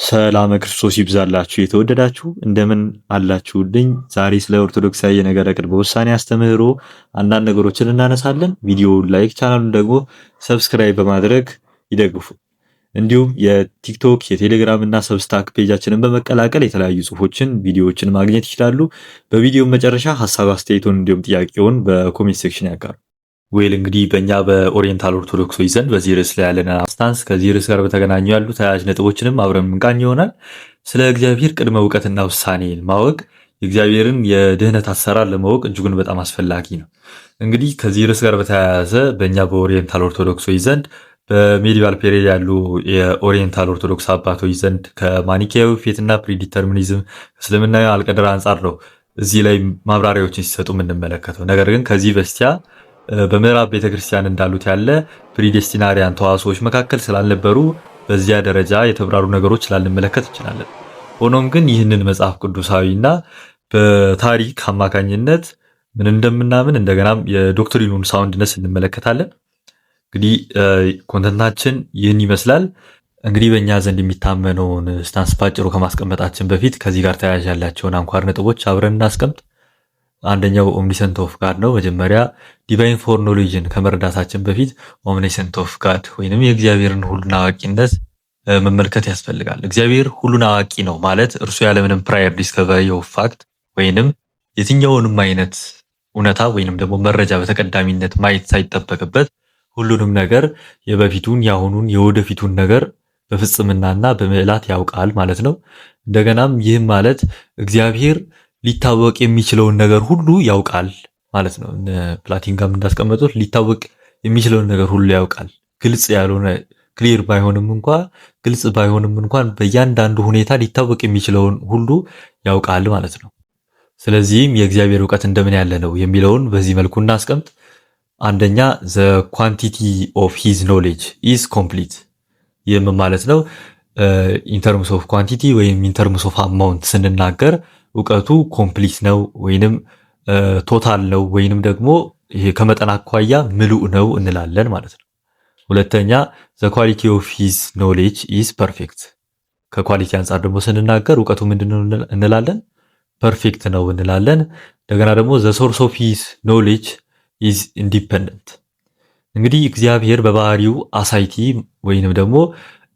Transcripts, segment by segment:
ሰላም ክርስቶስ ይብዛላችሁ የተወደዳችሁ እንደምን አላችሁልኝ? ዛሬ ስለ ኦርቶዶክሳዊ የነገረ ቅድመ ውሳኔ አስተምህሮ አንዳንድ ነገሮችን እናነሳለን። ቪዲዮውን ላይክ፣ ቻናሉን ደግሞ ሰብስክራይብ በማድረግ ይደግፉ። እንዲሁም የቲክቶክ የቴሌግራም እና ሰብስታክ ፔጃችንን በመቀላቀል የተለያዩ ጽሁፎችን፣ ቪዲዮዎችን ማግኘት ይችላሉ። በቪዲዮ መጨረሻ ሀሳብ አስተያየቶን እንዲሁም ጥያቄውን በኮሜንት ሴክሽን ያጋሩ። ዌል እንግዲህ በእኛ በኦሪየንታል ኦርቶዶክሶች ዘንድ በዚህ ርዕስ ላይ ያለን ስታንስ ከዚህ ርዕስ ጋር በተገናኙ ያሉ ተያያዥ ነጥቦችንም አብረን ምንቃኝ ይሆናል። ስለ እግዚአብሔር ቅድመ እውቀትና ውሳኔን ማወቅ የእግዚአብሔርን የድህነት አሰራር ለማወቅ እጅጉን በጣም አስፈላጊ ነው። እንግዲህ ከዚህ ርዕስ ጋር በተያያዘ በእኛ በኦሪየንታል ኦርቶዶክሶች ዘንድ በሜዲቫል ፔሪድ ያሉ የኦሪየንታል ኦርቶዶክስ አባቶች ዘንድ ከማኒኬያዊ ፌትና ፕሪዲተርሚኒዝም እስልምና አልቀደር አንጻር ነው እዚህ ላይ ማብራሪያዎችን ሲሰጡ የምንመለከተው። ነገር ግን ከዚህ በስቲያ በምዕራብ ቤተክርስቲያን እንዳሉት ያለ ፕሪዴስቲናሪያን ተዋሶዎች መካከል ስላልነበሩ በዚያ ደረጃ የተብራሩ ነገሮች ላንመለከት እንችላለን። ሆኖም ግን ይህንን መጽሐፍ ቅዱሳዊና በታሪክ አማካኝነት ምን እንደምናምን እንደገናም የዶክትሪኑን ሳውንድነስ እንመለከታለን። እንግዲህ ኮንተንታችን ይህን ይመስላል። እንግዲህ በእኛ ዘንድ የሚታመነውን ስታንስ ባጭሩ ከማስቀመጣችን በፊት ከዚህ ጋር ተያያዥ ያላቸውን አንኳር ነጥቦች አብረን እናስቀምጥ። አንደኛው ኦምኒሰንት ኦፍ ጋድ ነው። መጀመሪያ ዲቫይን ፎርኖሎጂን ከመረዳታችን በፊት ኦምኒሰንት ኦፍ ጋድ ወይንም የእግዚአብሔርን ሁሉን አዋቂነት መመልከት ያስፈልጋል። እግዚአብሔር ሁሉን አዋቂ ነው ማለት እርሱ ያለምንም ፕራየር ዲስከቨሪ ኦፍ ፋክት ወይንም የትኛውንም አይነት እውነታ ወይንም ደግሞ መረጃ በተቀዳሚነት ማየት ሳይጠበቅበት ሁሉንም ነገር የበፊቱን፣ የአሁኑን፣ የወደፊቱን ነገር በፍጽምናና በምዕላት ያውቃል ማለት ነው። እንደገናም ይህም ማለት እግዚአብሔር ሊታወቅ የሚችለውን ነገር ሁሉ ያውቃል ማለት ነው። ፕላቲን ጋር እንዳስቀመጡት ሊታወቅ የሚችለውን ነገር ሁሉ ያውቃል። ግልጽ ያልሆነ ክሊር ባይሆንም እንኳን በእያንዳንዱ ሁኔታ ሊታወቅ የሚችለውን ሁሉ ያውቃል ማለት ነው። ስለዚህም የእግዚአብሔር እውቀት እንደምን ያለ ነው የሚለውን በዚህ መልኩ እናስቀምጥ። አንደኛ the quantity of his knowledge is complete። ይህም ማለት ነው in terms of quantity ወይም in terms of amount ስንናገር እውቀቱ ኮምፕሊት ነው ወይንም ቶታል ነው ወይንም ደግሞ ይሄ ከመጠን አኳያ ምሉእ ነው እንላለን ማለት ነው። ሁለተኛ the quality of his knowledge is perfect። ከኳሊቲ አንጻር ደግሞ ስንናገር እውቀቱ ምንድነው እንላለን? ፐርፌክት ነው እንላለን። እንደገና ደግሞ the source of his knowledge is independent። እንግዲህ እግዚአብሔር በባህሪው አሳይቲ ወይንም ደግሞ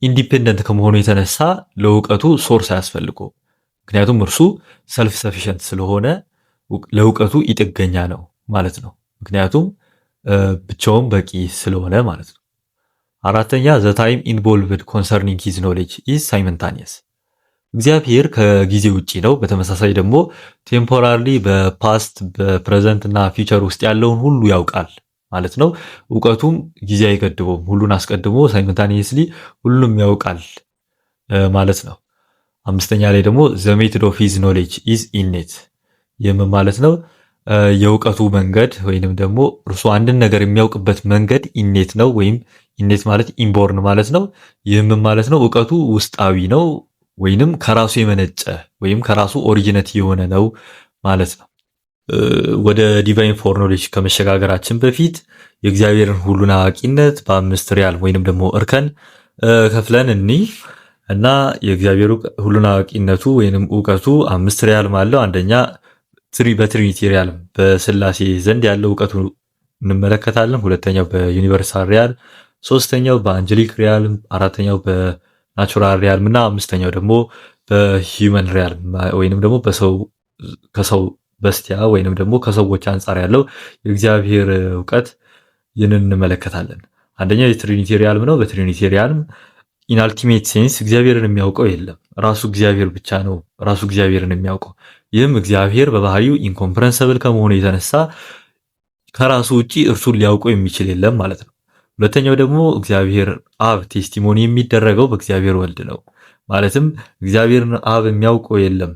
ኢንዲፔንደንት ከመሆኑ የተነሳ ለእውቀቱ ሶርስ አያስፈልገው። ምክንያቱም እርሱ ሰልፍ ሰፊሸንት ስለሆነ ለእውቀቱ ጥገኛ ነው ማለት ነው። ምክንያቱም ብቻውን በቂ ስለሆነ ማለት ነው። አራተኛ the time involved concerning his knowledge is simultaneous። እግዚአብሔር ከጊዜ ውጪ ነው። በተመሳሳይ ደግሞ ቴምፖራሪ በፓስት በፕሬዘንት እና ፊውቸር ውስጥ ያለውን ሁሉ ያውቃል ማለት ነው። እውቀቱም ጊዜ አይገድበውም። ሁሉን አስቀድሞ ሳይመንታኒየስሊ ሁሉም ያውቃል ማለት ነው። አምስተኛ ላይ ደግሞ the method of his knowledge is innate። ይህም ማለት ነው የእውቀቱ መንገድ ወይንም ደግሞ እርሱ አንድን ነገር የሚያውቅበት መንገድ ኢኔት ነው ወይም ኢኔት ማለት ኢንቦርን ማለት ነው። ይህም ማለት ነው እውቀቱ ውስጣዊ ነው ወይንም ከራሱ የመነጨ ወይም ከራሱ ኦሪጂነት የሆነ ነው ማለት ነው። ወደ ዲቫይን ፎርኖሌጅ ከመሸጋገራችን በፊት የእግዚአብሔርን ሁሉን አዋቂነት በአምስት ሪያል ወይንም ደግሞ እርከን ከፍለን እና የእግዚአብሔር ሁሉን አዋቂነቱ ወይንም እውቀቱ አምስት ሪያልም አለው። አንደኛ በትሪኒቲ ሪያልም በስላሴ ዘንድ ያለው እውቀቱ እንመለከታለን። ሁለተኛው በዩኒቨርሳል ሪያል፣ ሶስተኛው በአንጀሊክ ሪያል፣ አራተኛው በናቹራል ሪያል እና አምስተኛው ደግሞ በሂውመን ሪያል ወይንም ደግሞ ከሰው በስቲያ ወይንም ደግሞ ከሰዎች አንጻር ያለው የእግዚአብሔር እውቀት ይህንን እንመለከታለን። አንደኛው የትሪኒቲ ሪያልም ነው። በትሪኒቲ ሪያልም ኢን አልቲሜት ሴንስ እግዚአብሔርን የሚያውቀው የለም። ራሱ እግዚአብሔር ብቻ ነው ራሱ እግዚአብሔርን የሚያውቀው። ይህም እግዚአብሔር በባህሪው ኢንኮምፕረንሰብል ከመሆኑ የተነሳ ከራሱ ውጪ እርሱን ሊያውቀው የሚችል የለም ማለት ነው። ሁለተኛው ደግሞ እግዚአብሔር አብ ቴስቲሞኒ የሚደረገው በእግዚአብሔር ወልድ ነው። ማለትም እግዚአብሔርን አብ የሚያውቀው የለም።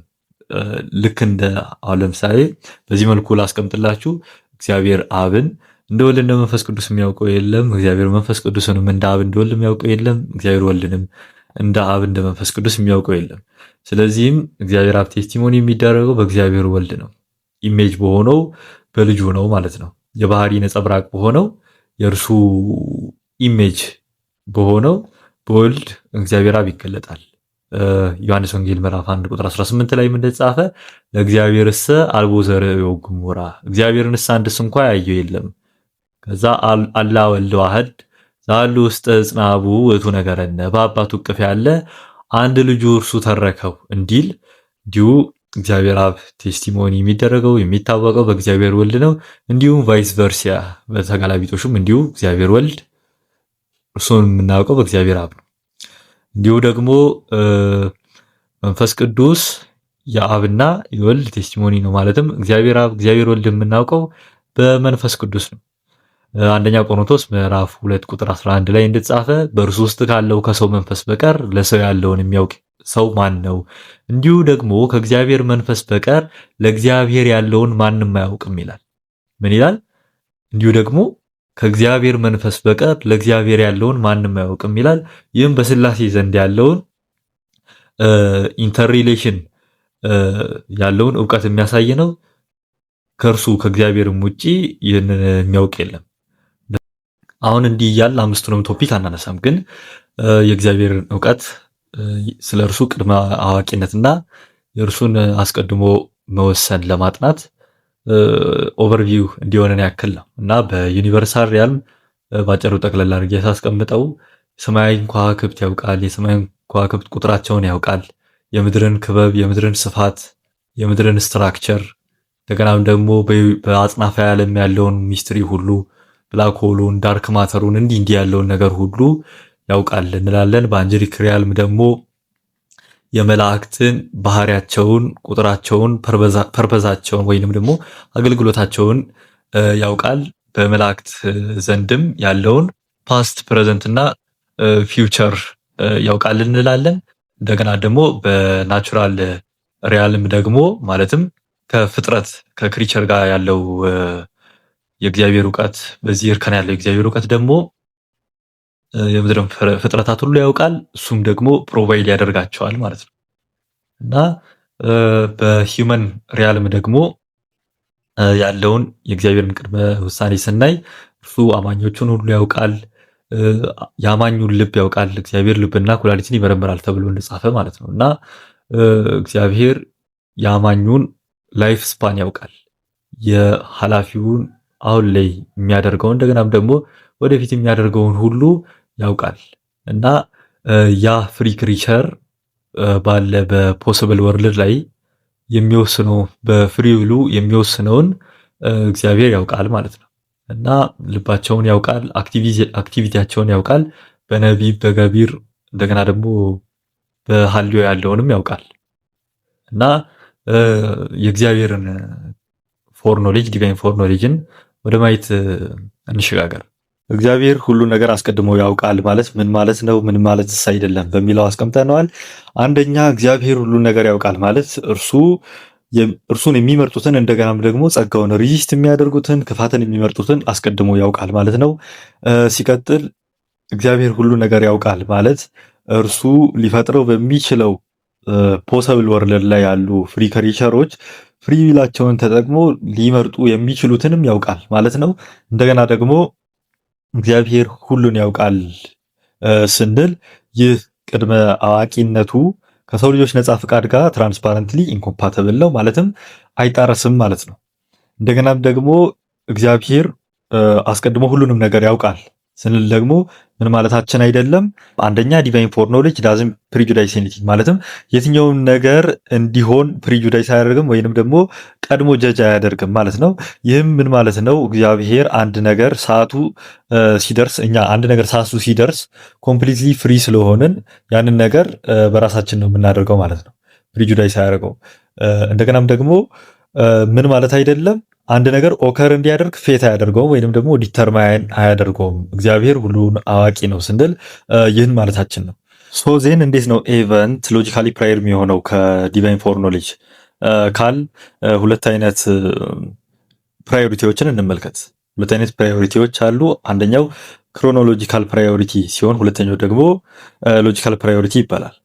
ልክ እንደ አሁን ለምሳሌ በዚህ መልኩ ላስቀምጥላችሁ። እግዚአብሔር አብን እንደ ወልድ እንደ መንፈስ ቅዱስ የሚያውቀው የለም። እግዚአብሔር መንፈስ ቅዱስንም እንደ አብ እንደ ወልድ የሚያውቀው የለም። እግዚአብሔር ወልድንም እንደ አብ እንደ መንፈስ ቅዱስ የሚያውቀው የለም። ስለዚህም እግዚአብሔር አብ ቴስቲሞኒ የሚደረገው በእግዚአብሔር ወልድ ነው። ኢሜጅ በሆነው በልጁ ነው ማለት ነው። የባህሪ ነጸብራቅ በሆነው የእርሱ ኢሜጅ በሆነው በወልድ እግዚአብሔር አብ ይገለጣል። ዮሐንስ ወንጌል ምዕራፍ 1 ቁጥር 18 ላይ እንደተጻፈ ለእግዚአብሔርሰ አልቦ ዘርእዮ ግሙራ እግዚአብሔርንስ አንድስ እንኳ ያየው የለም። ከዛ አላ ወልድ ዋህድ ዛሉ ውስጥ ጽናቡ ውእቱ ነገረነ በአባቱ እቅፍ ያለ አንድ ልጁ እርሱ ተረከው እንዲል እንዲሁ እግዚአብሔር አብ ቴስቲሞኒ የሚደረገው የሚታወቀው በእግዚአብሔር ወልድ ነው። እንዲሁም ቫይስ ቨርሲያ በተጋላቢጦሹም እንዲሁ እግዚአብሔር ወልድ እርሱን የምናውቀው በእግዚአብሔር አብ ነው። እንዲሁ ደግሞ መንፈስ ቅዱስ የአብና የወልድ ቴስቲሞኒ ነው። ማለትም እግዚአብሔር አብ እግዚአብሔር ወልድ የምናውቀው በመንፈስ ቅዱስ ነው። አንደኛ ቆሮንቶስ ምዕራፍ 2 ቁጥር 11 ላይ እንደተጻፈ በእርሱ ውስጥ ካለው ከሰው መንፈስ በቀር ለሰው ያለውን የሚያውቅ ሰው ማን ነው? እንዲሁ ደግሞ ከእግዚአብሔር መንፈስ በቀር ለእግዚአብሔር ያለውን ማንም አያውቅም ይላል። ምን ይላል? እንዲሁ ደግሞ ከእግዚአብሔር መንፈስ በቀር ለእግዚአብሔር ያለውን ማንም አያውቅም ይላል። ይህም በስላሴ ዘንድ ያለውን ኢንተርሪሌሽን ያለውን ዕውቀት የሚያሳይ ነው። ከእርሱ ከእግዚአብሔርም ውጪ ይህንን የሚያውቅ የለም። አሁን እንዲህ እያልን አምስቱንም ቶፒክ አናነሳም፣ ግን የእግዚአብሔርን ዕውቀት ስለ እርሱ ቅድመ አዋቂነትና የእርሱን አስቀድሞ መወሰን ለማጥናት ኦቨርቪው እንዲሆነን ያክል ነው እና በዩኒቨርሳል ሪያልም ባጭሩ ጠቅለል አድርጌ ሳስቀምጠው የሰማያዊን ከዋክብት ያውቃል፣ የሰማያዊን ከዋክብት ቁጥራቸውን ያውቃል፣ የምድርን ክበብ፣ የምድርን ስፋት፣ የምድርን ስትራክቸር እንደገናም ደግሞ በአጽናፈ ዓለም ያለውን ሚስትሪ ሁሉ ብላክ ሆሉን፣ ዳርክ ማተሩን እንዲህ ያለውን ነገር ሁሉ ያውቃል እንላለን። በአንጀሊክ ሪያልም ደግሞ የመላእክትን ባህሪያቸውን፣ ቁጥራቸውን፣ ፐርፐዛቸውን ወይንም ደግሞ አገልግሎታቸውን ያውቃል። በመላእክት ዘንድም ያለውን ፓስት ፕሬዘንት እና ፊውቸር ያውቃል እንላለን። እንደገና ደግሞ በናቹራል ሪያልም ደግሞ ማለትም ከፍጥረት ከክሪቸር ጋር ያለው የእግዚአብሔር ዕውቀት በዚህ እርከን ያለው የእግዚአብሔር ዕውቀት ደግሞ የምድርን ፍጥረታት ሁሉ ያውቃል። እሱም ደግሞ ፕሮቫይድ ያደርጋቸዋል ማለት ነው እና በሂውመን ሪያልም ደግሞ ያለውን የእግዚአብሔርን ቅድመ ውሳኔ ስናይ እርሱ አማኞቹን ሁሉ ያውቃል፣ የአማኙን ልብ ያውቃል። እግዚአብሔር ልብና ኩላሊትን ይመረምራል ተብሎ እንደጻፈ ማለት ነው እና እግዚአብሔር የአማኙን ላይፍ ስፓን ያውቃል፣ የኃላፊውን አሁን ላይ የሚያደርገውን እንደገናም ደግሞ ወደፊት የሚያደርገውን ሁሉ ያውቃል እና ያ ፍሪ ክሪቸር ባለ በፖሲብል ወርልድ ላይ የሚወስነው በፍሪ ዊሉ የሚወስነውን እግዚአብሔር ያውቃል ማለት ነው እና ልባቸውን ያውቃል፣ አክቲቪቲያቸውን ያውቃል፣ በነቢብ በገቢር እንደገና ደግሞ በሐልዮ ያለውንም ያውቃል እና የእግዚአብሔርን ፎር ኖሌጅ ዲቫይን ፎር ኖሌጅን ወደ ማየት እንሸጋገር። እግዚአብሔር ሁሉ ነገር አስቀድሞ ያውቃል ማለት ምን ማለት ነው? ምን ማለትስ አይደለም በሚለው አስቀምጠነዋል። አንደኛ እግዚአብሔር ሁሉ ነገር ያውቃል ማለት እርሱን የሚመርጡትን እንደገናም ደግሞ ጸጋውን ሪዚስት የሚያደርጉትን ክፋትን የሚመርጡትን አስቀድሞ ያውቃል ማለት ነው። ሲቀጥል እግዚአብሔር ሁሉ ነገር ያውቃል ማለት እርሱ ሊፈጥረው በሚችለው ፖሰብል ወርልድ ላይ ያሉ ፍሪ ክሪቸሮች ፍሪ ዊላቸውን ተጠቅሞ ሊመርጡ የሚችሉትንም ያውቃል ማለት ነው። እንደገና ደግሞ እግዚአብሔር ሁሉን ያውቃል ስንል ይህ ቅድመ አዋቂነቱ ከሰው ልጆች ነፃ ፍቃድ ጋር ትራንስፓረንትሊ ኢንኮምፓተብል ነው፣ ማለትም አይጣረስም ማለት ነው። እንደገናም ደግሞ እግዚአብሔር አስቀድሞ ሁሉንም ነገር ያውቃል ስንል ደግሞ ምን ማለታችን አይደለም። አንደኛ ዲቫይን ፎር ኖሌጅ ዳዝን ፕሪጁዳይስ ኤኒቲንግ ማለትም የትኛውን ነገር እንዲሆን ፕሪጁዳይስ አያደርግም ወይንም ደግሞ ቀድሞ ጀጅ አያደርግም ማለት ነው። ይህም ምን ማለት ነው? እግዚአብሔር አንድ ነገር ሰዓቱ ሲደርስ እኛ አንድ ነገር ሰዓቱ ሲደርስ ኮምፕሊትሊ ፍሪ ስለሆንን ያንን ነገር በራሳችን ነው የምናደርገው ማለት ነው። ፕሪጁዳይስ አያደርገው። እንደገናም ደግሞ ምን ማለት አይደለም አንድ ነገር ኦከር እንዲያደርግ ፌት አያደርገውም ወይንም ደግሞ ዲተርማይን አያደርገውም። እግዚአብሔር ሁሉን አዋቂ ነው ስንል ይህን ማለታችን ነው። ሶ ዜን እንዴት ነው ኤቨንት ሎጂካሊ ፕራየር የሚሆነው ከዲቫይን ፎር ኖሌጅ ካል ሁለት አይነት ፕራዮሪቲዎችን እንመልከት። ሁለት አይነት ፕራዮሪቲዎች አሉ። አንደኛው ክሮኖሎጂካል ፕራዮሪቲ ሲሆን ሁለተኛው ደግሞ ሎጂካል ፕራዮሪቲ ይባላል።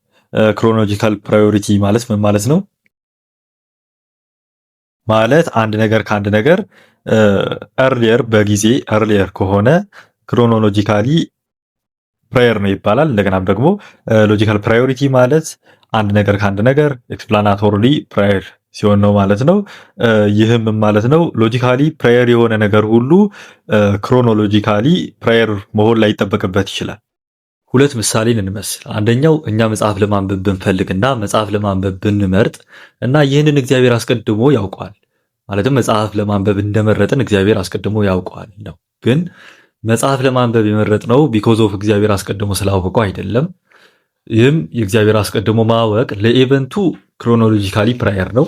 ክሮኖሎጂካል ፕራዮሪቲ ማለት ምን ማለት ነው? ማለት አንድ ነገር ከአንድ ነገር ኤርሊየር በጊዜ ኤርሊየር ከሆነ ክሮኖሎጂካሊ ፕራየር ነው ይባላል። እንደገናም ደግሞ ሎጂካል ፕራዮሪቲ ማለት አንድ ነገር ከአንድ ነገር ኤክስፕላናቶሪ ፕራየር ሲሆን ነው ማለት ነው። ይህም ማለት ነው ሎጂካሊ ፕራየር የሆነ ነገር ሁሉ ክሮኖሎጂካሊ ፕራየር መሆን ላይ ይጠበቅበት ይችላል። ሁለት ምሳሌ እንመስል። አንደኛው እኛ መጽሐፍ ለማንበብ ብንፈልግና መጽሐፍ ለማንበብ ብንመርጥ እና ይህንን እግዚአብሔር አስቀድሞ ያውቀዋል። ማለትም መጽሐፍ ለማንበብ እንደመረጥን እግዚአብሔር አስቀድሞ ያውቀዋል ነው። ግን መጽሐፍ ለማንበብ የመረጥነው ቢኮዝ ኦፍ እግዚአብሔር አስቀድሞ ስላወቀው አይደለም። ይህም የእግዚአብሔር አስቀድሞ ማወቅ ለኢቨንቱ ክሮኖሎጂካሊ ፕራየር ነው፣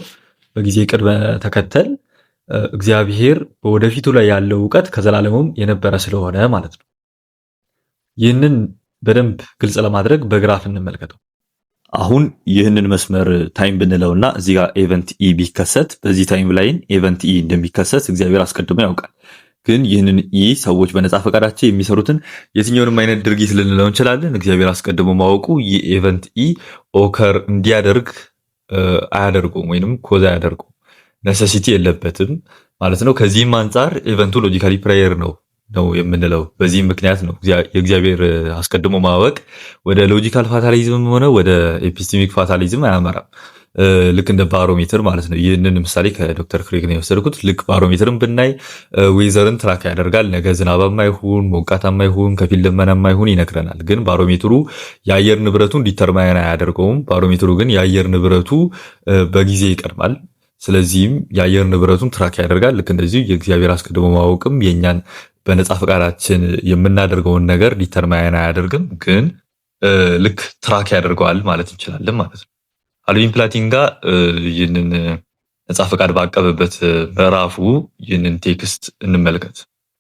በጊዜ ቅድመ ተከተል እግዚአብሔር በወደፊቱ ላይ ያለው እውቀት ከዘላለሙም የነበረ ስለሆነ ማለት ነው። ይህንን በደንብ ግልጽ ለማድረግ በግራፍ እንመልከተው። አሁን ይህንን መስመር ታይም ብንለውና እዚህ ጋር ኤቨንት ኢ ቢከሰት በዚህ ታይም ላይን ኤቨንት ኢ እንደሚከሰት እግዚአብሔር አስቀድሞ ያውቃል። ግን ይህንን ኢ ሰዎች በነፃ ፈቃዳቸው የሚሰሩትን የትኛውንም አይነት ድርጊት ልንለው እንችላለን። እግዚአብሔር አስቀድሞ ማወቁ ይህ ኤቨንት ኢ ኦከር እንዲያደርግ አያደርጉም ወይንም ኮዝ አያደርጉም። ነሰሲቲ የለበትም ማለት ነው። ከዚህም አንጻር ኤቨንቱ ሎጂካሊ ፕራየር ነው የምንለው። በዚህም ምክንያት ነው የእግዚአብሔር አስቀድሞ ማወቅ ወደ ሎጂካል ፋታሊዝም ሆነ ወደ ኤፒስቴሚክ ፋታሊዝም አያመራም። ልክ እንደ ባሮሜትር ማለት ነው። ይህንን ምሳሌ ከዶክተር ክሬግ ነው የወሰድኩት። ልክ ባሮሜትርን ብናይ ዌዘርን ትራክ ያደርጋል። ነገ ዝናባማ ይሁን ሞቃታማ ይሁን ከፊል ደመናማ ይሁን ይነግረናል። ግን ባሮሜትሩ የአየር ንብረቱን ዲተርማይን አያደርገውም። ባሮሜትሩ ግን የአየር ንብረቱ በጊዜ ይቀድማል። ስለዚህም የአየር ንብረቱን ትራክ ያደርጋል። ልክ እንደዚሁ የእግዚአብሔር አስቀድሞ ማወቅም የእኛን በነፃ ፈቃዳችን የምናደርገውን ነገር ዲተርማይን አያደርግም፣ ግን ልክ ትራክ ያደርገዋል ማለት እንችላለን ማለት ነው። አልቪን ፕላቲንጋ ይህንን ነፃ ፈቃድ ባቀበበት ምዕራፉ ይህንን ቴክስት እንመልከት።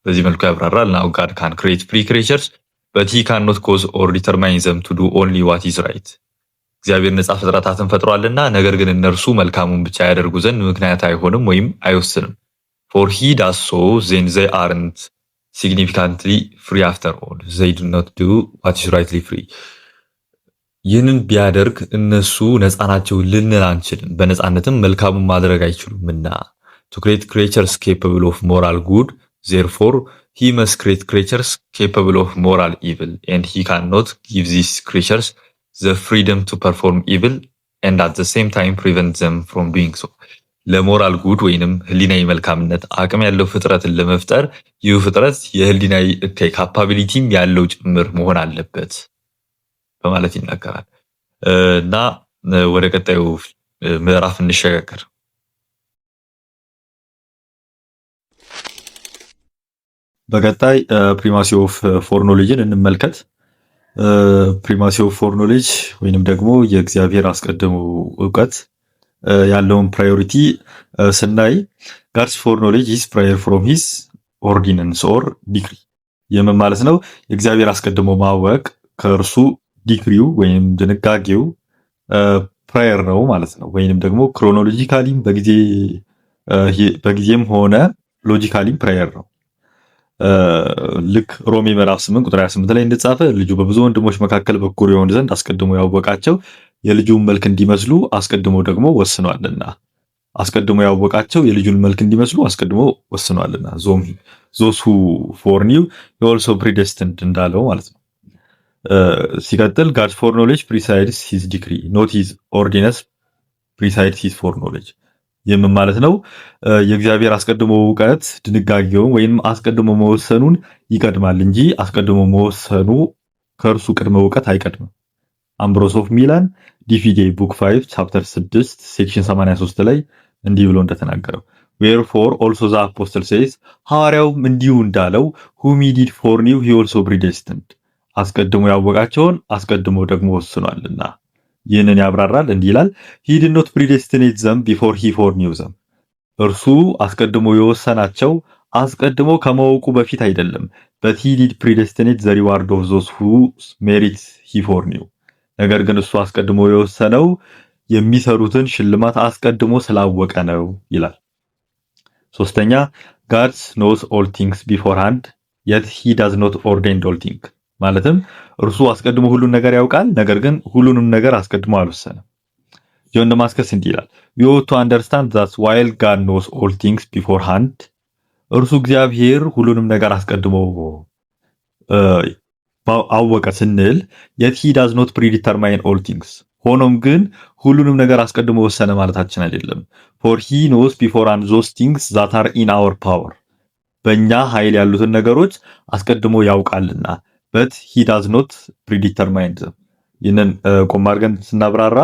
በዚህ መልኩ ያብራራል። ናው ጋድ ካን ክሬት ፍሪ ክሬቸርስ በት ሂ ካን ኖት ኮዝ ኦር ዲተርማይን ዘም ቱ ዱ ኦንሊ ዋት ኢዝ ራይት። እግዚአብሔር ነፃ ፍጥረታትን ፈጥሯልና ነገር ግን እነርሱ መልካሙን ብቻ ያደርጉ ዘንድ ምክንያት አይሆንም ወይም አይወስንም። ፎር ሂ ዳዝ ሶ ዜን ዘይ አርንት ሲግኒፊካንትሊ ፍሪ አፍተር ኦል ዘይ ዱ ኖት ዱ ዋት ኢዝ ራይትሊ ፍሪ። ይህንን ቢያደርግ እነሱ ነፃ ናቸው ልንል አንችልም፣ በነፃነትም መልካሙን ማድረግ አይችሉምና። ቱ ክሬት ክሬቸርስ ኬፓብል ኦፍ ሞራል ጉድ ዜርፎር ሂ መስት ክሬት ክሬቸርስ ኬፓብል ኦፍ ሞራል ኢቪል ኤንድ ሂ ካን ኖት ጊቭ ዚስ ክሬቸርስ ዘ ፍሪደም ቱ ፐርፎርም ኢቪል ኤንድ አት ዘ ሴም ታይም ፕሪቨንት ዘም ፍሮም ዱይንግ ሶ። ለሞራል ጉድ ወይንም ህሊናዊ መልካምነት አቅም ያለው ፍጥረትን ለመፍጠር ይህ ፍጥረት የህሊናዊ እከይ ካፓቢሊቲም ያለው ጭምር መሆን አለበት በማለት ይናገራል። እና ወደ ቀጣዩ ምዕራፍ እንሸጋገር። በቀጣይ ፕሪማሲ ኦፍ ፎርኖሎጂን እንመልከት። ፕሪማሲ ኦፍ ፎርኖሎጂ ወይንም ደግሞ የእግዚአብሔር አስቀድሞ እውቀት ያለውን ፕራዮሪቲ ስናይ ጋድስ ፎርኖሎጂ ኢዝ ፕራየር ፍሮም ሂዝ ኦርዲናንስ ኦር ዲክሪ። ይህም ማለት ነው የእግዚአብሔር አስቀድሞ ማወቅ ከእርሱ ዲክሪው ወይም ድንጋጌው ፕራየር ነው ማለት ነው። ወይንም ደግሞ ክሮኖሎጂካሊም በጊዜም ሆነ ሎጂካሊም ፕራየር ነው። ልክ ሮሜ ምዕራፍ 8 ቁጥር 28 ላይ እንደተጻፈ ልጁ በብዙ ወንድሞች መካከል በኩር የሆን ዘንድ አስቀድሞ ያወቃቸው የልጁን መልክ እንዲመስሉ አስቀድሞ ደግሞ ወስኗልና። አስቀድሞ ያወቃቸው የልጁን መልክ እንዲመስሉ አስቀድሞ ወስኗልና። ዞስ ሁ ፎርኒው ሂ ኦልሶ ፕሪዴስቲንድ እንዳለው ማለት ነው። ሲቀጥል ጋድስ ፎርኖሌጅ ፕሪሳይድስ ሂዝ ዲክሪ ኖት ሂዝ ኦርዲነንስ ፕሪሳይድስ ሂዝ ፎርኖሌጅ። ይህም ማለት ነው የእግዚአብሔር አስቀድሞ እውቀት ድንጋጌውን ወይም አስቀድሞ መወሰኑን ይቀድማል እንጂ አስቀድሞ መወሰኑ ከእርሱ ቅድመ እውቀት አይቀድምም። አምብሮስ ኦፍ ሚላን ዲፊዴ ቡክ 5 ቻፕተር 6 ሴክሽን 83 ላይ እንዲህ ብሎ እንደተናገረው ዌርፎር ኦልሶ ዘ አፖስትል ሴይዝ ሐዋርያውም እንዲሁ እንዳለው whom he did foreknew he also predestined አስቀድሞ ያወቃቸውን አስቀድሞ ደግሞ ወስኗልና። ይህንን ያብራራል እንዲህ ይላል he did not predestinate them before he foreknew them እርሱ አስቀድሞ የወሰናቸው አስቀድሞ ከማወቁ በፊት አይደለም but he did predestinate the reward of those whose merits he foreknew ነገር ግን እሱ አስቀድሞ የወሰነው የሚሰሩትን ሽልማት አስቀድሞ ስላወቀ ነው ይላል። ሶስተኛ God knows all things beforehand yet he does not ordain all things ማለትም እርሱ አስቀድሞ ሁሉን ነገር ያውቃል ነገር ግን ሁሉንም ነገር አስቀድሞ አልወሰነም። ጆን ደማስከስ እንዲህ ይላል we ought to understand that while God knows all things beforehand እርሱ እግዚአብሔር ሁሉንም ነገር አስቀድሞ አወቀ ስንል yet he does not predetermine all things ሆኖም ግን ሁሉንም ነገር አስቀድሞ ወሰነ ማለታችን አይደለም። for he knows beforehand those things that are in our power በእኛ ኃይል ያሉትን ነገሮች አስቀድሞ ያውቃልና but he does not predetermine them ይህንን ቆም አድርገን ስናብራራ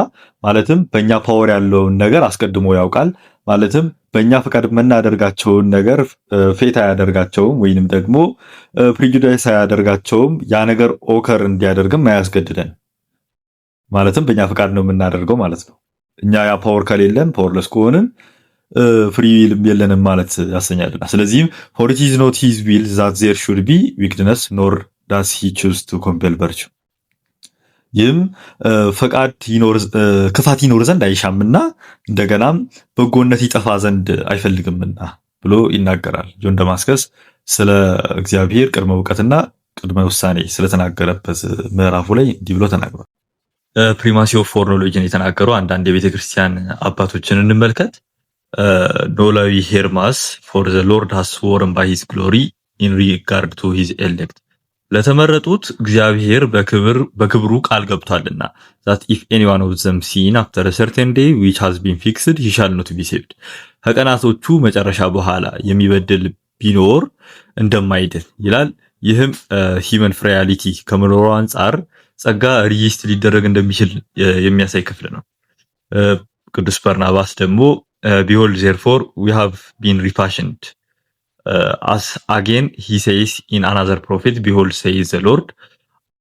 ማለትም በእኛ ፓወር ያለውን ነገር አስቀድሞ ያውቃል ማለትም በእኛ ፈቃድ የምናደርጋቸውን ነገር ፌት አያደርጋቸውም ወይንም ደግሞ ፕሪጁዳይስ አያደርጋቸውም ያ ነገር ኦከር እንዲያደርግም አያስገድደን ማለትም በእኛ ፈቃድ ነው የምናደርገው ማለት ነው። እኛ ያ ፓወር ከሌለን ፓወርለስ ከሆንን ፍሪ ዊል የለንም ማለት ያሰኛልና ስለዚህም for it is not his will that there should be wickedness nor does he choose to compel virtue ይህም ፈቃድ ክፋት ይኖር ዘንድ አይሻምና እንደገናም በጎነት ይጠፋ ዘንድ አይፈልግምና ብሎ ይናገራል። ጆን ደማስከስ ስለ እግዚአብሔር ቅድመ እውቀትና ቅድመ ውሳኔ ስለተናገረበት ምዕራፉ ላይ እንዲህ ብሎ ተናግሯል። ፕሪማሲ ኦፍ ፎርኖሎጂን የተናገሩ አንዳንድ የቤተ ክርስቲያን አባቶችን እንመልከት። ኖላዊ ሄርማስ ፎር ዘ ሎርድ ሃስ ስዎርን ባይ ሂዝ ግሎሪ ኢን ሪጋርድ ቱ ሂዝ ኤሌክት ለተመረጡት እግዚአብሔር በክብሩ ቃል ገብቷልና that if anyone of them sin after a certain day which has been fixed he shall not be saved ከቀናቶቹ መጨረሻ በኋላ የሚበድል ቢኖር እንደማይድን ይላል። ይህም ሂመን ፍራያሊቲ ከመኖሩ አንጻር ጸጋ ሪጂስት ሊደረግ እንደሚችል የሚያሳይ ክፍል ነው። ቅዱስ በርናባስ ደግሞ behold therefore we have been refashioned as again he says in another prophet behold says the Lord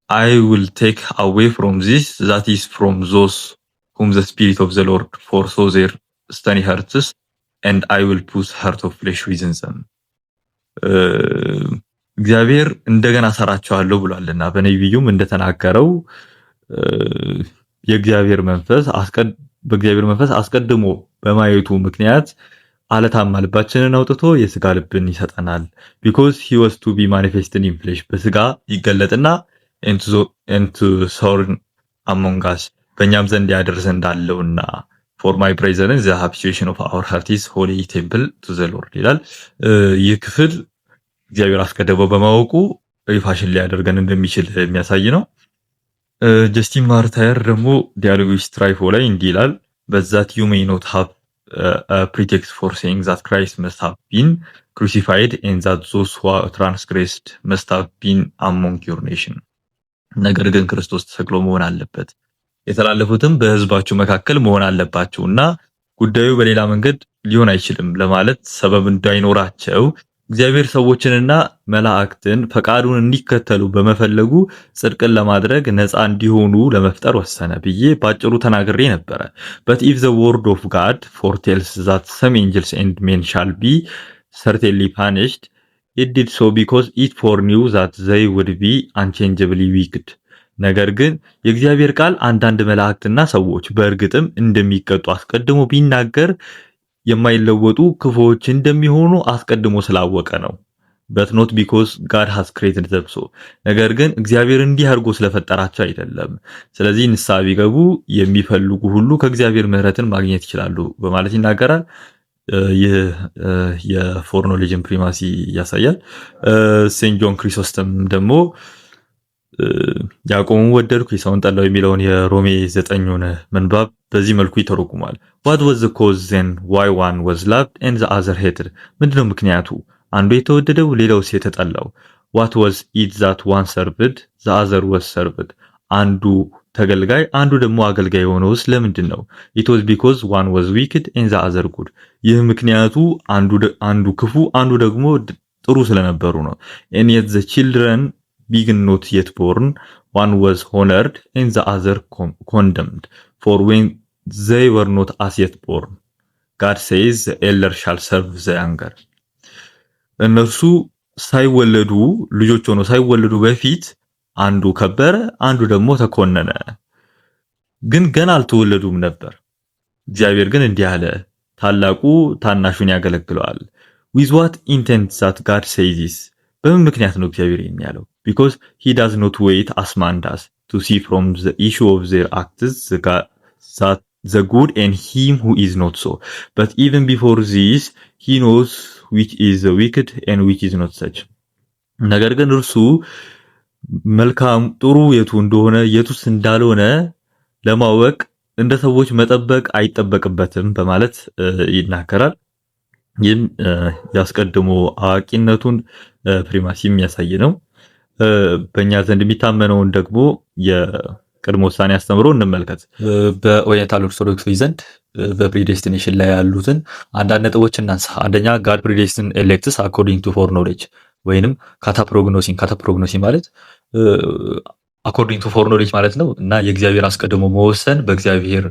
I will take away from this that is from those whom the spirit of the Lord foresaw their stony hearts and I will put heart of flesh within them እግዚአብሔር እንደገና ሰራቸዋለሁ ብሏልና በነቢዩም እንደተናገረው በእግዚአብሔር መንፈስ አስቀድሞ በማየቱ ምክንያት አለታማ ልባችንን አውጥቶ የሥጋ ልብን ይሰጠናል because he was to be manifested in flesh በሥጋ ይገለጥና into sown among us በእኛም ዘንድ ያድር ዘንድ አለውና for my presence the habitation of our heart is holy temple to the Lord ይላል። ይህ ክፍል እግዚአብሔር አስቀድሞ በማወቁ ሪፋሽን ሊያደርገን እንደሚችል የሚያሳይ ነው። ጀስቲን ማርታየር ደግሞ ዲያሎግ ስትራይፎ ላይ እንዲህ ይላል but that you may not have a pretext for saying that Christ must have been crucified and that those who are transgressed must have been among your nation ነገር ግን ክርስቶስ ተሰቅሎ መሆን አለበት የተላለፉትም በሕዝባችሁ መካከል መሆን አለባቸውና ጉዳዩ በሌላ መንገድ ሊሆን አይችልም ለማለት ሰበብ እንዳይኖራቸው እግዚአብሔር ሰዎችንና መላእክትን ፈቃዱን እንዲከተሉ በመፈለጉ ጽድቅን ለማድረግ ነፃ እንዲሆኑ ለመፍጠር ወሰነ ብዬ ባጭሩ ተናግሬ ነበር። but if the word of God foretells that some angels and men shall be certainly punished it did so because it foreknew that they would be unchangeably wicked ነገር ግን የእግዚአብሔር ቃል አንዳንድ መላእክትና ሰዎች በእርግጥም እንደሚቀጡ አስቀድሞ ቢናገር የማይለወጡ ክፉዎች እንደሚሆኑ አስቀድሞ ስላወቀ ነው። but not because God has created them so ነገር ግን እግዚአብሔር እንዲህ አድርጎ ስለፈጠራቸው አይደለም። ስለዚህ ንስሐ ቢገቡ የሚፈልጉ ሁሉ ከእግዚአብሔር ምሕረትን ማግኘት ይችላሉ በማለት ይናገራል። ይህ የፎርኖሎጂን ፕሪማሲ ያሳያል። ሴንት ጆን ክሪሶስተም ደግሞ ያዕቆብን ወደድኩ የሰውን ጠላው የሚለውን የሮሜ 9ን ምንባብ በዚህ መልኩ ይተረጉማል። what was the cause then why one was loved and the other hated ምንድነው ምክንያቱ አንዱ የተወደደው ሌላውስ የተጠላው what was it that one served the other was served አንዱ ተገልጋይ አንዱ ደግሞ አገልጋይ የሆነውስ ለምንድን ነው it was because one was wicked and the other good ይህ ምክንያቱ አንዱ ክፉ አንዱ ደግሞ ጥሩ ስለነበሩ ነው and yet the children being not yet born one was honored and the other condemned for when they were not as yet born God says the elder shall serve the younger እነርሱ ሳይወለዱ ልጆች ሆነው ሳይወለዱ በፊት አንዱ ከበረ አንዱ ደግሞ ተኮነነ ግን ገና አልተወለዱም ነበር እግዚአብሔር ግን እንዲህ አለ ታላቁ ታናሹን ያገለግለዋል with what intent that God says this በምን ምክንያት ነው እግዚአብሔር የሚያለው because he does not wait as man does to see from the issue of their acts that the good and him who is not so but even before this he knows which is the wicked and which is not such ነገር ግን እርሱ መልካም ጥሩ የቱ እንደሆነ የቱስ እንዳልሆነ ለማወቅ እንደ ሰዎች መጠበቅ አይጠበቅበትም በማለት ይናገራል። ይህም ያስቀድሞ አዋቂነቱን ፕሪማሲ የሚያሳይ ነው። በእኛ ዘንድ የሚታመነውን ደግሞ የቅድመ ውሳኔ አስተምሮ እንመልከት። በኦሪየንታል ኦርቶዶክስ ዘንድ በፕሪዴስቲኔሽን ላይ ያሉትን አንዳንድ ነጥቦች እናንሳ። አንደኛ ጋድ ፕሪዴስቲን ኤሌክትስ አኮርዲንግ ቱ ፎር ኖሌጅ ወይንም ካታፕሮግኖሲን ማለት አኮርዲንግ ቱ ፎር ኖሌጅ ማለት ነው እና የእግዚአብሔር አስቀድሞ መወሰን በእግዚአብሔር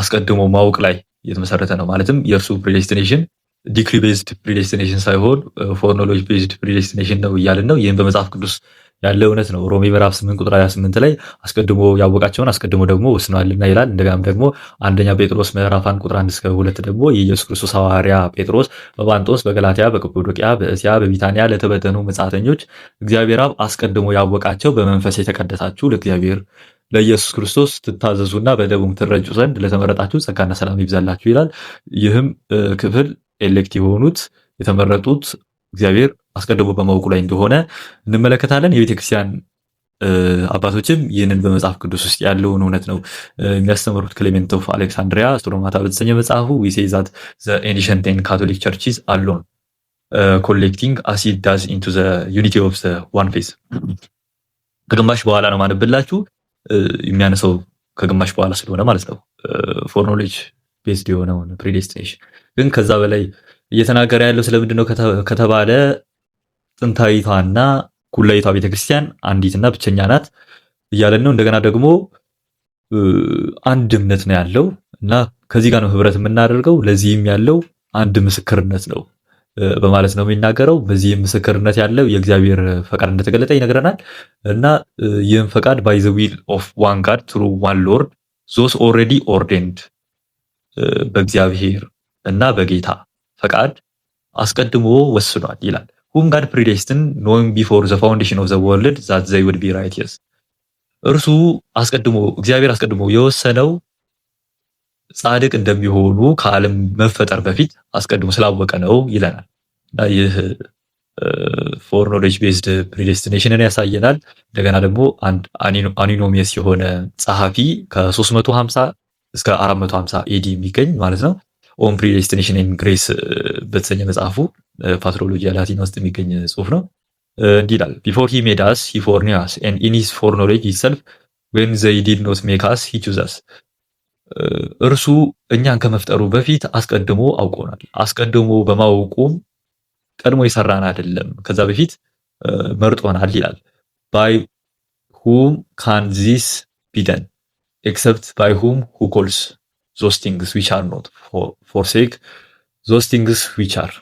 አስቀድሞ ማወቅ ላይ የተመሰረተ ነው። ማለትም የእርሱ ፕሪዴስቲኔሽን ዲክሪ ቤዝድ ፕሪዴስቲኔሽን ሳይሆን ፎርኖሎጂ ቤዝድ ፕሪዴስቲኔሽን ነው እያልን ነው። ይህም በመጽሐፍ ቅዱስ ያለ እውነት ነው። ሮሜ ምዕራፍ 8 ቁጥር 28 ላይ አስቀድሞ ያወቃቸውን አስቀድሞ ደግሞ ወስነዋልና ይላል። እንደገናም ደግሞ አንደኛ ጴጥሮስ ምዕራፍ 1 ቁጥር 1 እስከ 2 ደግሞ የኢየሱስ ክርስቶስ ሐዋርያ ጴጥሮስ በጳንጦስ፣ በገላትያ፣ በቀጳዶቅያ፣ በእስያ፣ በቢታንያ ለተበተኑ መጻተኞች እግዚአብሔር አብ አስቀድሞ ያወቃቸው በመንፈስ የተቀደሳችሁ ለእግዚአብሔር ለኢየሱስ ክርስቶስ ትታዘዙና በደሙም ትረጩ ዘንድ ለተመረጣችሁ ጸጋና ሰላም ይብዛላችሁ ይላል። ይህም ክፍል ኤሌክት የሆኑት የተመረጡት እግዚአብሔር አስቀድሞ በማወቁ ላይ እንደሆነ እንመለከታለን። የቤተክርስቲያን አባቶችም ይህንን በመጽሐፍ ቅዱስ ውስጥ ያለውን እውነት ነው የሚያስተምሩት። ክሌሜንት ኦፍ አሌክሳንድሪያ ስትሮማታ በተሰኘ መጽሐፉ ዊ ሴይ ዛት ዘ ኤንሸንት ኤንድ ካቶሊክ ቸርችስ አሎን ኮሌክቲንግ አስ ኢት ዳዝ ኢንቱ ዘ ዩኒቲ ኦፍ ዘ ዋን ፌዝ። ከግማሽ በኋላ ነው ማነብላችሁ የሚያነሳው ከግማሽ በኋላ ስለሆነ ማለት ነው። ፎር ኖሌጅ ቤዝድ የሆነውን ፕሪዴስቲኔሽን ግን ከዛ በላይ እየተናገረ ያለው ስለምንድን ነው ከተባለ ጥንታዊቷና ኩላዊቷ ቤተክርስቲያን አንዲትና ብቸኛ ናት እያለን ነው። እንደገና ደግሞ አንድ እምነት ነው ያለው እና ከዚህ ጋር ነው ህብረት የምናደርገው። ለዚህም ያለው አንድ ምስክርነት ነው በማለት ነው የሚናገረው። በዚህም ምስክርነት ያለው የእግዚአብሔር ፈቃድ እንደተገለጠ ይነግረናል እና ይህም ፈቃድ ባይ ዘ ዊል ኦፍ ዋን ጋድ ትሩ ዋን ሎርድ ዞስ ኦልሬዲ ኦርዴንድ በእግዚአብሔር እና በጌታ ፈቃድ አስቀድሞ ወስኗል ይላል። whom God predestined knowing before the foundation of the world that they would be righteous እርሱ አስቀድሞ እግዚአብሔር አስቀድሞ የወሰነው ጻድቅ እንደሚሆኑ ከዓለም መፈጠር በፊት አስቀድሞ ስላወቀ ነው ይለናል። ይህ ፎር ኖሌጅ ቤዝድ ፕሪዴስቲኔሽንን ያሳየናል። እንደገና ደግሞ አንድ አኒኖሚየስ የሆነ ጸሐፊ ከ350 እስከ 450 ኤዲ የሚገኝ ማለት ነው ኦን ፕሪዴስቲኔሽን ኤንድ ግሬስ በተሰኘ መጽሐፉ ፓትሮሎጂ ላቲና ውስጥ የሚገኝ ጽሁፍ ነው። እንዲህ ይላል ቢፎር ሂ ሜድ አስ ሂ ፎርኒው አስ ኤንድ ኢን ሂዝ ፎር ኖሌጅ ሂምሰልፍ ዌን ዘይ ዲድ ኖት ሜክ አስ ሂ ቹዝ አስ እርሱ እኛን ከመፍጠሩ በፊት አስቀድሞ አውቆናል። አስቀድሞ በማወቁም ቀድሞ የሰራን አይደለም፣ ከዛ በፊት መርጦናል ይላል። ባይ ሁም ካን ዚስ ቢ ደን ኤክሰፕት ባይ ሁም ሁ ኮልስ ዞስ ቲንግስ ዊች አር ኖት ፎርሴክ ዞስ ቲንግስ ዊች አር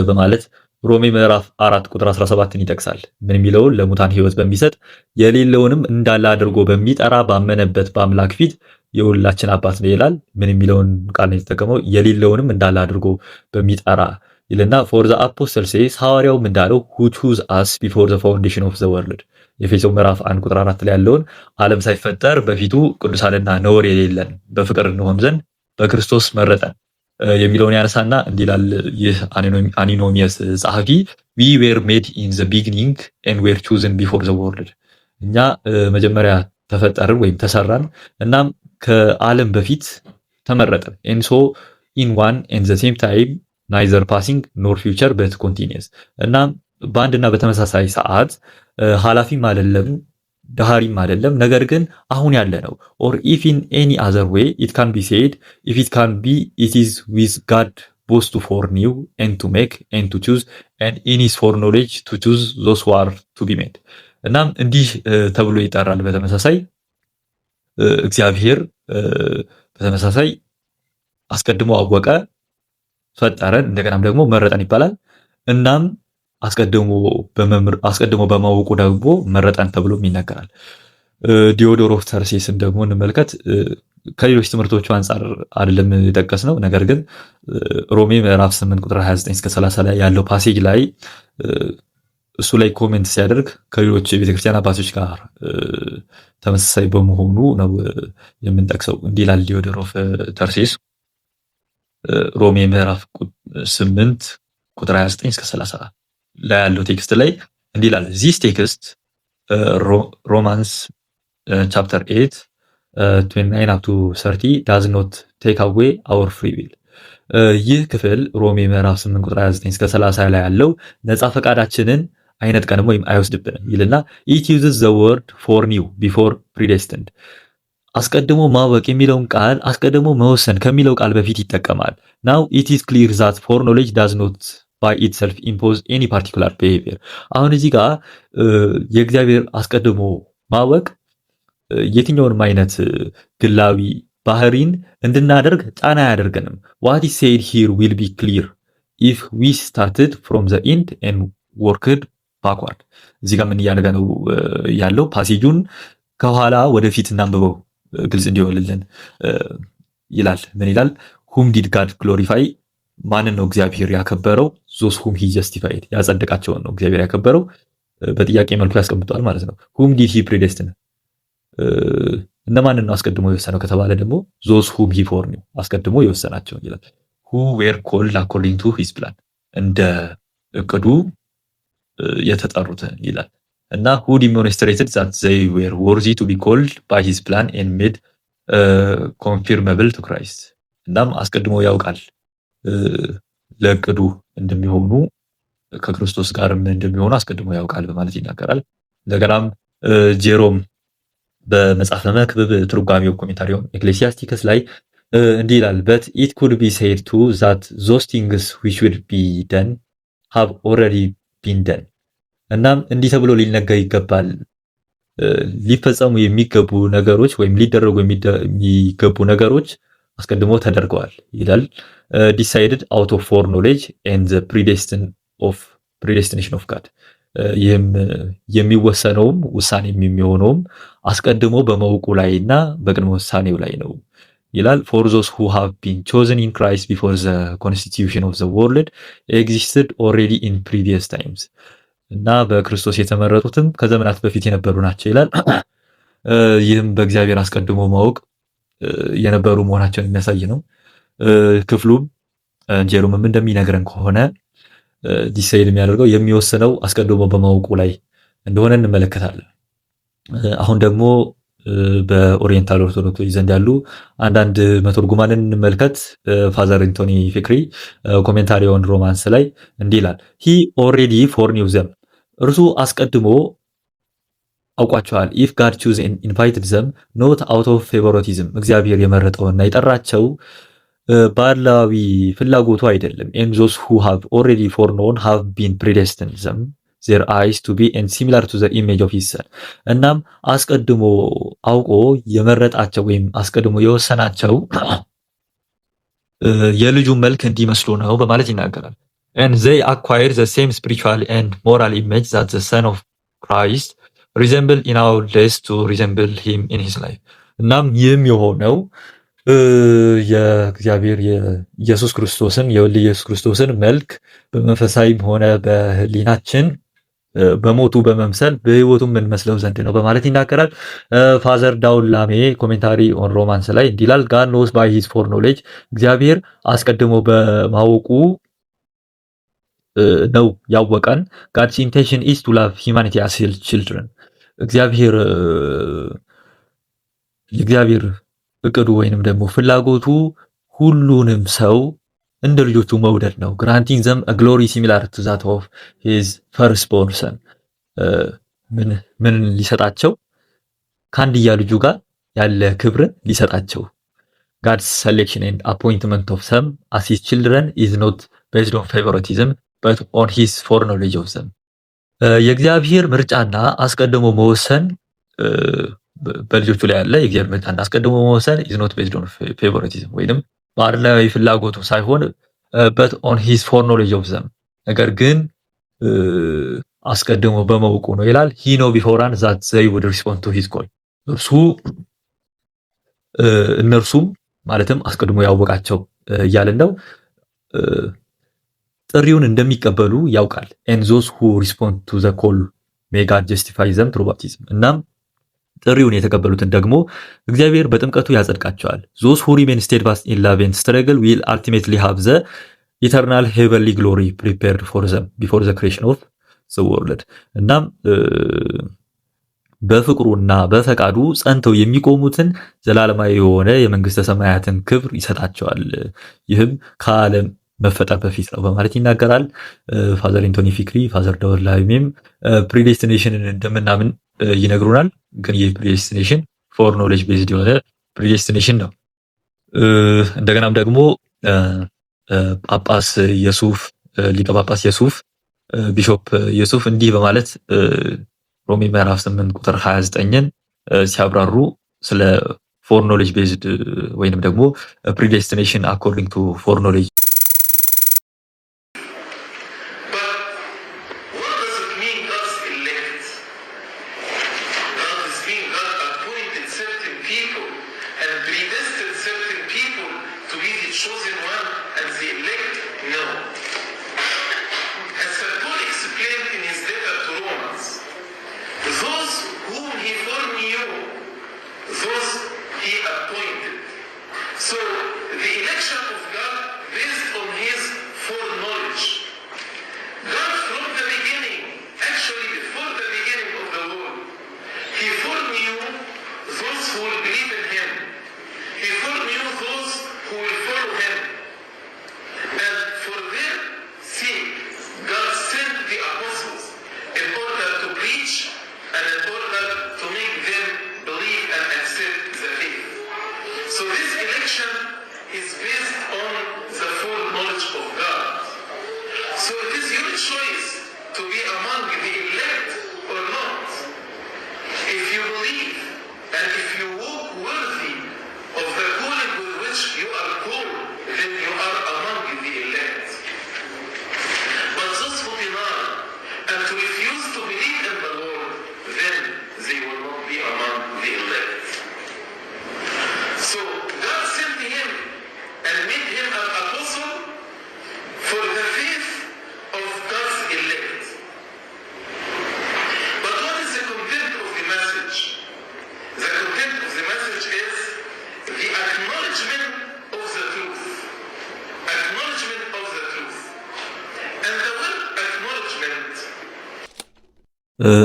በማለት ሮሜ ምዕራፍ 4 ቁጥር 17ን ይጠቅሳል። ምን የሚለውን ለሙታን ሕይወት በሚሰጥ የሌለውንም እንዳለ አድርጎ በሚጠራ ባመነበት በአምላክ ፊት የሁላችን አባት ነው ይላል። ምን የሚለውን ቃል ነው የተጠቀመው? የሌለውንም እንዳለ አድርጎ በሚጠራ ይልና ፎር ዘ አፖስተል ሴይስ ሐዋርያውም እንዳለው who chose us before the foundation of the world ኤፌሶን ምዕራፍ 1 ቁጥር 4 ላይ ያለውን ዓለም ሳይፈጠር በፊቱ ቅዱሳንና ነውር የሌለን በፍቅር እንሆን ዘንድ በክርስቶስ መረጠን የሚለውን ያነሳና እንዲህ ይላል። ይህ አኒኖሚየስ ጸሐፊ we were made in the beginning and were chosen before the world እኛ መጀመሪያ ተፈጠርን ወይም ተሰራን እናም ከዓለም በፊት ተመረጠን and so in one and the same time neither passing nor future but continuous እና በአንድና በተመሳሳይ ሰዓት ኃላፊም አይደለም ዳህሪም አይደለም ነገር ግን አሁን ያለ ነው። or if in any other way it can be said if it can be it is with God both to foreknew and to make and to choose and in his foreknowledge to choose those who are to be made እናም እንዲህ ተብሎ ይጠራል። በተመሳሳይ እግዚአብሔር በተመሳሳይ አስቀድሞ አወቀ፣ ፈጠረን፣ እንደገናም ደግሞ መረጠን ይባላል። እናም አስቀድሞ በማወቁ ደግሞ መረጠን ተብሎም ይነገራል። ዲዮዶር ኦፍ ተርሴስን ደግሞ እንመልከት። ከሌሎች ትምህርቶቹ አንጻር አይደለም የጠቀስ ነው። ነገር ግን ሮሜ ምዕራፍ 8 ቁጥር 29 እስከ 30 ላይ ያለው ፓሴጅ ላይ እሱ ላይ ኮሜንት ሲያደርግ ከሌሎች የቤተክርስቲያን አባቶች ጋር ተመሳሳይ በመሆኑ ነው የምንጠቅሰው። እንዲህ ይላል ዲዮዶር ኦፍ ተርሴስ ሮሜ ምዕራፍ 8 ቁጥር 29 እስከ 30 ላይ ያለው ቴክስት ላይ እንዲህ ይላል ዚስ ቴክስት ሮማንስ ቻፕተር 8 29 up to 30 does not take away our free will። ይህ ክፍል ሮሜ ምዕራፍ 8 ቁጥር 29 እስከ 30 ላይ ያለው ነፃ ፈቃዳችንን አይነጥቀንም ወይም አይወስድብንም ይልና it uses the word foreknew before predestined። አስቀድሞ ማወቅ የሚለውን ቃል አስቀድሞ መወሰን ከሚለው ቃል በፊት ይጠቀማል። now it is clear that foreknowledge does not by itself impose any particular behavior። አሁን እዚህ ጋር የእግዚአብሔር አስቀድሞ ማወቅ የትኛውንም አይነት ግላዊ ባህሪን እንድናደርግ ጫና አያደርገንም። what is said here will be clear if we started from the end and worked backward። እዚህ ጋር ምን እያደረገ ነው ያለው? ፓሴጁን ከኋላ ወደፊት እናንብበው ግልጽ እንዲሆንልን ይላል። ምን ይላል? whom did God glorify? ማንን ነው እግዚአብሔር ያከበረው? those whom he justified። ያጸደቃቸውን ነው እግዚአብሔር ያከበረው። በጥያቄ መልኩ ያስቀምጠዋል ማለት ነው። whom did he predestine? እነማንን ነው አስቀድሞ የወሰነው ከተባለ ደግሞ those whom he foreknew አስቀድሞ የወሰናቸው ይላል። who were called according to his plan እንደ እቅዱ የተጠሩት ይላል። እና who demonstrated that they were worthy to be called by his plan and made conformable to Christ። እናም አስቀድሞ ያውቃል ለእቅዱ እንደሚሆኑ ከክርስቶስ ጋርም እንደሚሆኑ አስቀድሞ ያውቃል በማለት ይናገራል። እንደገናም ጄሮም በመጽሐፈ መክብብ ትርጓሜው ኮሜንታሪውን ኤክሌሲያስቲክስ ላይ እንዲህ ይላል but it could be said too that those things which would be done have already been done። እናም እንዲህ ተብሎ ሊነገር ይገባል ሊፈጸሙ የሚገቡ ነገሮች ወይም ሊደረጉ የሚገቡ ነገሮች አስቀድሞ ተደርገዋል ይላል። decided out of foreknowledge and the predestination of God። ይህም የሚወሰነውም ውሳኔ የሚሆነውም አስቀድሞ በማወቁ ላይና በቅድመ ውሳኔው ላይ ነው ይላል። for those who have been chosen in Christ before the constitution of the world existed already in previous times። እና በክርስቶስ የተመረጡትም ከዘመናት በፊት የነበሩ ናቸው ይላል። ይህም በእግዚአብሔር አስቀድሞ ማወቅ የነበሩ መሆናቸውን የሚያሳይ ነው። ክፍሉም ጄሮምም እንደሚነግረን ከሆነ ዲሳይድ የሚያደርገው የሚወስነው አስቀድሞ በማወቁ ላይ እንደሆነ እንመለከታለን። አሁን ደግሞ በኦሪየንታል ኦርቶዶክሶች ዘንድ ያሉ አንዳንድ መተርጉማንን እንመልከት። ፋዘር አንቶኒ ፊክሪ ኮሜንታሪ ኦን ሮማንስ ላይ እንዲህ ይላል he already foreknew them። እርሱ አስቀድሞ አውቋቸዋል። if God chose and invited them not out of favoritism። እግዚአብሔር የመረጠውና የጠራቸው ባላዊ ፍላጎቱ አይደለም። and those who have already foreknown have been predestined them their eyes to be and similar to the image of his son። እናም አስቀድሞ አውቆ የመረጣቸው ወይም አስቀድሞ የወሰናቸው የልጁ መልክ እንዲመስሉ ነው በማለት ይናገራል። and they acquire the same spiritual and moral image that the son of Christ resemble in our days to resemble him in his life። እናም ይህም የሆነው የእግዚአብሔር የኢየሱስ ክርስቶስን የወልድ ኢየሱስ ክርስቶስን መልክ በመንፈሳዊም ሆነ በህሊናችን በሞቱ በመምሰል በህይወቱ የምንመስለው ዘንድ ነው በማለት ይናገራል። ፋዘር ዳውን ላሜ ኮሜንታሪ ኦን ሮማንስ ላይ እንዲህ ይላል God knows by his foreknowledge። እግዚአብሔር አስቀድሞ በማወቁ ነው ያወቀን። God's intention is to love humanity as his children። የእግዚአብሔር እቅዱ ወይንም ደግሞ ፍላጎቱ ሁሉንም ሰው እንደ ልጆቹ መውደድ ነው። granting them a glory similar to that of his firstborn son። ምን ሊሰጣቸው? ከአንድያ ልጁ ጋር ያለ ክብርን ሊሰጣቸው። God's selection and appointment of some as his children is not based on favoritism but on his foreknowledge of them። የእግዚአብሔር ምርጫና አስቀድሞ መወሰን በልጆቹ ላይ ያለ የእግዚአብሔር ምርጫና አስቀድሞ መወሰን is not based on favoritism ወይንም ባርላዊ ፍላጎቱ ሳይሆን but on his foreknowledge of them ነገር ግን አስቀድሞ በማወቁ ነው ይላል። he know beforehand that they would respond to his call። እነርሱም ማለትም አስቀድሞ ያወቃቸው እያልን ነው ጥሪውን እንደሚቀበሉ ያውቃል። and those who respond to the call may God justify them through baptism። እናም ጥሪውን የተቀበሉትን ደግሞ እግዚአብሔር በጥምቀቱ ያጸድቃቸዋል። those who remain steadfast in love and struggle will ultimately have the eternal heavenly glory prepared for them before the creation of the world። እናም በፍቅሩና በፈቃዱ ጸንተው የሚቆሙትን ዘላለማዊ የሆነ የመንግስተ ሰማያትን ክብር ይሰጣቸዋል። ይህም ከዓለም መፈጠር በፊት ነው በማለት ይናገራል። ፋዘር ኤንቶኒ ፊክሪ፣ ፋዘር ዳውድ ላይሜም ፕሪዴስቲኔሽንን እንደምናምን ይነግሩናል። ግን ይህ ፕሪዴስቲኔሽን ፎር ኖሌጅ ቤዝድ የሆነ ፕሪዴስቲኔሽን ነው። እንደገናም ደግሞ ጳጳስ የሱፍ ሊቀ ጳጳስ የሱፍ ቢሾፕ የሱፍ እንዲህ በማለት ሮሜ ምዕራፍ 8 ቁጥር 29ን ሲያብራሩ ስለ ፎር ኖሌጅ ቤዝድ ወይንም ደግሞ ፕሪዴስቲኔሽን አኮርዲንግ ቱ ፎር ኖሌጅ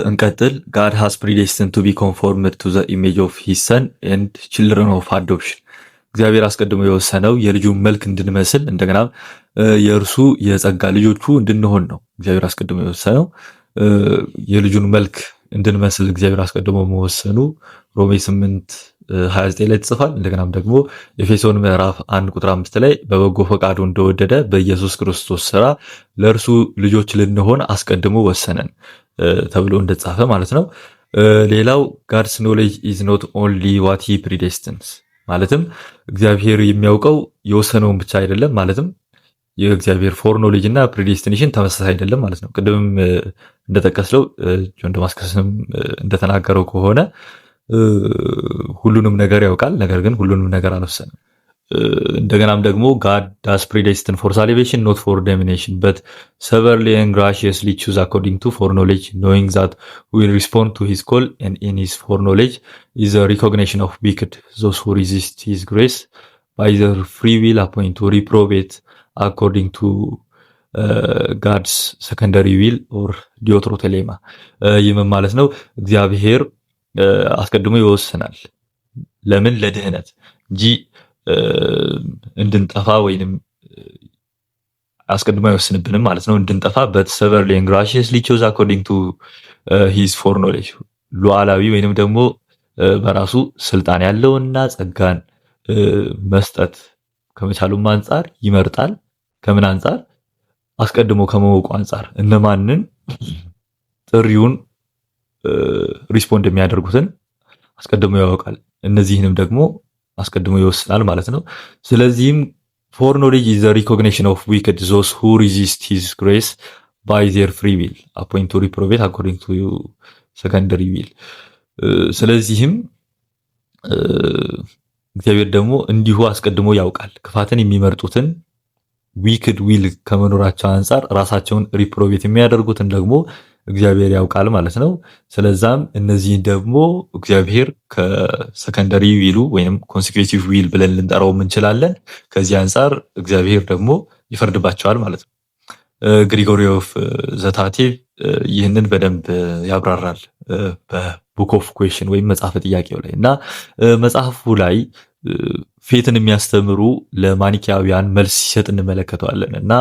እንቀጥል። God has predestined to be conformed to the image of his son and children of adoption እግዚአብሔር አስቀድሞ የወሰነው የልጁን መልክ እንድንመስል እንደገና የእርሱ የጸጋ ልጆቹ እንድንሆን ነው። እግዚአብሔር አስቀድሞ የወሰነው የልጁን መልክ እንድንመስል እግዚአብሔር አስቀድሞ መወሰኑ ሮሜ 8:29 ላይ ተጽፏል። እንደገናም ደግሞ ኤፌሶን ምዕራፍ 1 ቁጥር 5 ላይ በበጎ ፈቃዱ እንደወደደ በኢየሱስ ክርስቶስ ሥራ ለእርሱ ልጆች ልንሆን አስቀድሞ ወሰነን ተብሎ እንደተጻፈ ማለት ነው። ሌላው God's knowledge is not only what he predestines ማለትም እግዚአብሔር የሚያውቀው የወሰነውን ብቻ አይደለም። ማለትም የእግዚአብሔር ፎር ኖሌጅ እና ፕሪዴስቲኔሽን ተመሳሳይ አይደለም ማለት ነው። ቅድምም እንደጠቀስለው ጆን ደማስከስም እንደተናገረው ከሆነ ሁሉንም ነገር ያውቃል፣ ነገር ግን ሁሉንም ነገር አልወሰንም። እንደገናም ደግሞ God does predestine for salvation not for damnation but severally and graciously choose according to foreknowledge knowing that we will respond to his call and in his foreknowledge is a recognition of wicked those who resist his grace by their free will appoint to reprobate according to God's secondary will or ዲዮትሮቴሌማ ይህም ማለት ነው እግዚአብሔር አስቀድሞ ይወስናል። ለምን? ለድህነት እንጂ እንድንጠፋ ወይንም አስቀድሞ አይወስንብንም ማለት ነው። እንድንጠፋ but severely and graciously chose according to his foreknowledge ሉዓላዊ ወይንም ደግሞ በራሱ ስልጣን ያለውና ጸጋን መስጠት ከመቻሉም አንፃር ይመርጣል። ከምን አንፃር? አስቀድሞ ከማወቁ አንፃር እነማንን ጥሪውን ሪስፖንድ የሚያደርጉትን አስቀድሞ ያውቃል። እነዚህንም ደግሞ አስቀድሞ ይወስናል ማለት ነው። ስለዚህም foreknowledge is the recognition of wicked those who resist his grace by their free will appoint to reprobate according to secondary will ስለዚህም እግዚአብሔር ደግሞ እንዲሁ አስቀድሞ ያውቃል ክፋትን የሚመርጡትን ዊክድ ዊል ከመኖራቸው አንፃር ራሳቸውን ሪፕሮቤት የሚያደርጉትን ደግሞ እግዚአብሔር ያውቃል ማለት ነው። ስለዛም እነዚህን ደግሞ እግዚአብሔር ከሰከንደሪ ዊሉ ወይንም ኮንሲኩቲቭ ዊል ብለን ልንጠራው እንችላለን። ከዚህ አንፃር እግዚአብሔር ደግሞ ይፈርድባቸዋል ማለት ነው። ግሪጎሪ ኦፍ ዘታቴ ይህንን በደንብ ያብራራል በቡክ ኦፍ ኩዌሽን ወይም መጽሐፈ ጥያቄው ላይ እና መጽሐፉ ላይ ፌትን የሚያስተምሩ ለማኒኪያውያን መልስ ሲሰጥ እንመለከተዋለን እና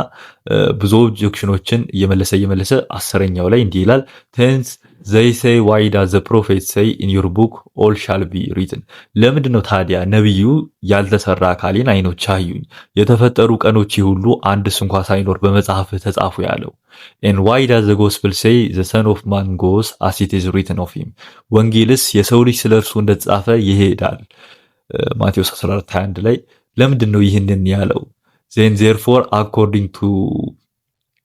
ብዙ ኦብጀክሽኖችን እየመለሰ አስረኛው ላይ እንዲህ ይላል ቴንስ ዘይ ሴይ ዋይ ዳዝ ዘ ፕሮፌት ሴይ ኢን ዩር ቡክ ኦል ሻል ቢ ሪትን። ለምንድን ነው ታዲያ ነቢዩ ያልተሰራ አካሌን አይኖች አዩኝ፣ የተፈጠሩ ቀኖች ሁሉ አንድስ እንኳ ሳይኖር በመጽሐፍህ ተጻፉ ያለው? ኤን ዋይ ዳዝ ዘ ጎስፕል ሴይ ዘ ሰን ኦፍ ማን ጎስ አስ ኢት ኢዝ ሪትን ኦፍ ሂም። ወንጌልስ የሰው ልጅ ስለ እርሱ እንደተጻፈ ይሄዳል ማቴዎስ 14:21 ላይ ለምንድን ነው ይህንን ያለው? ዜን ዜርፎር አኮርዲንግ ቱ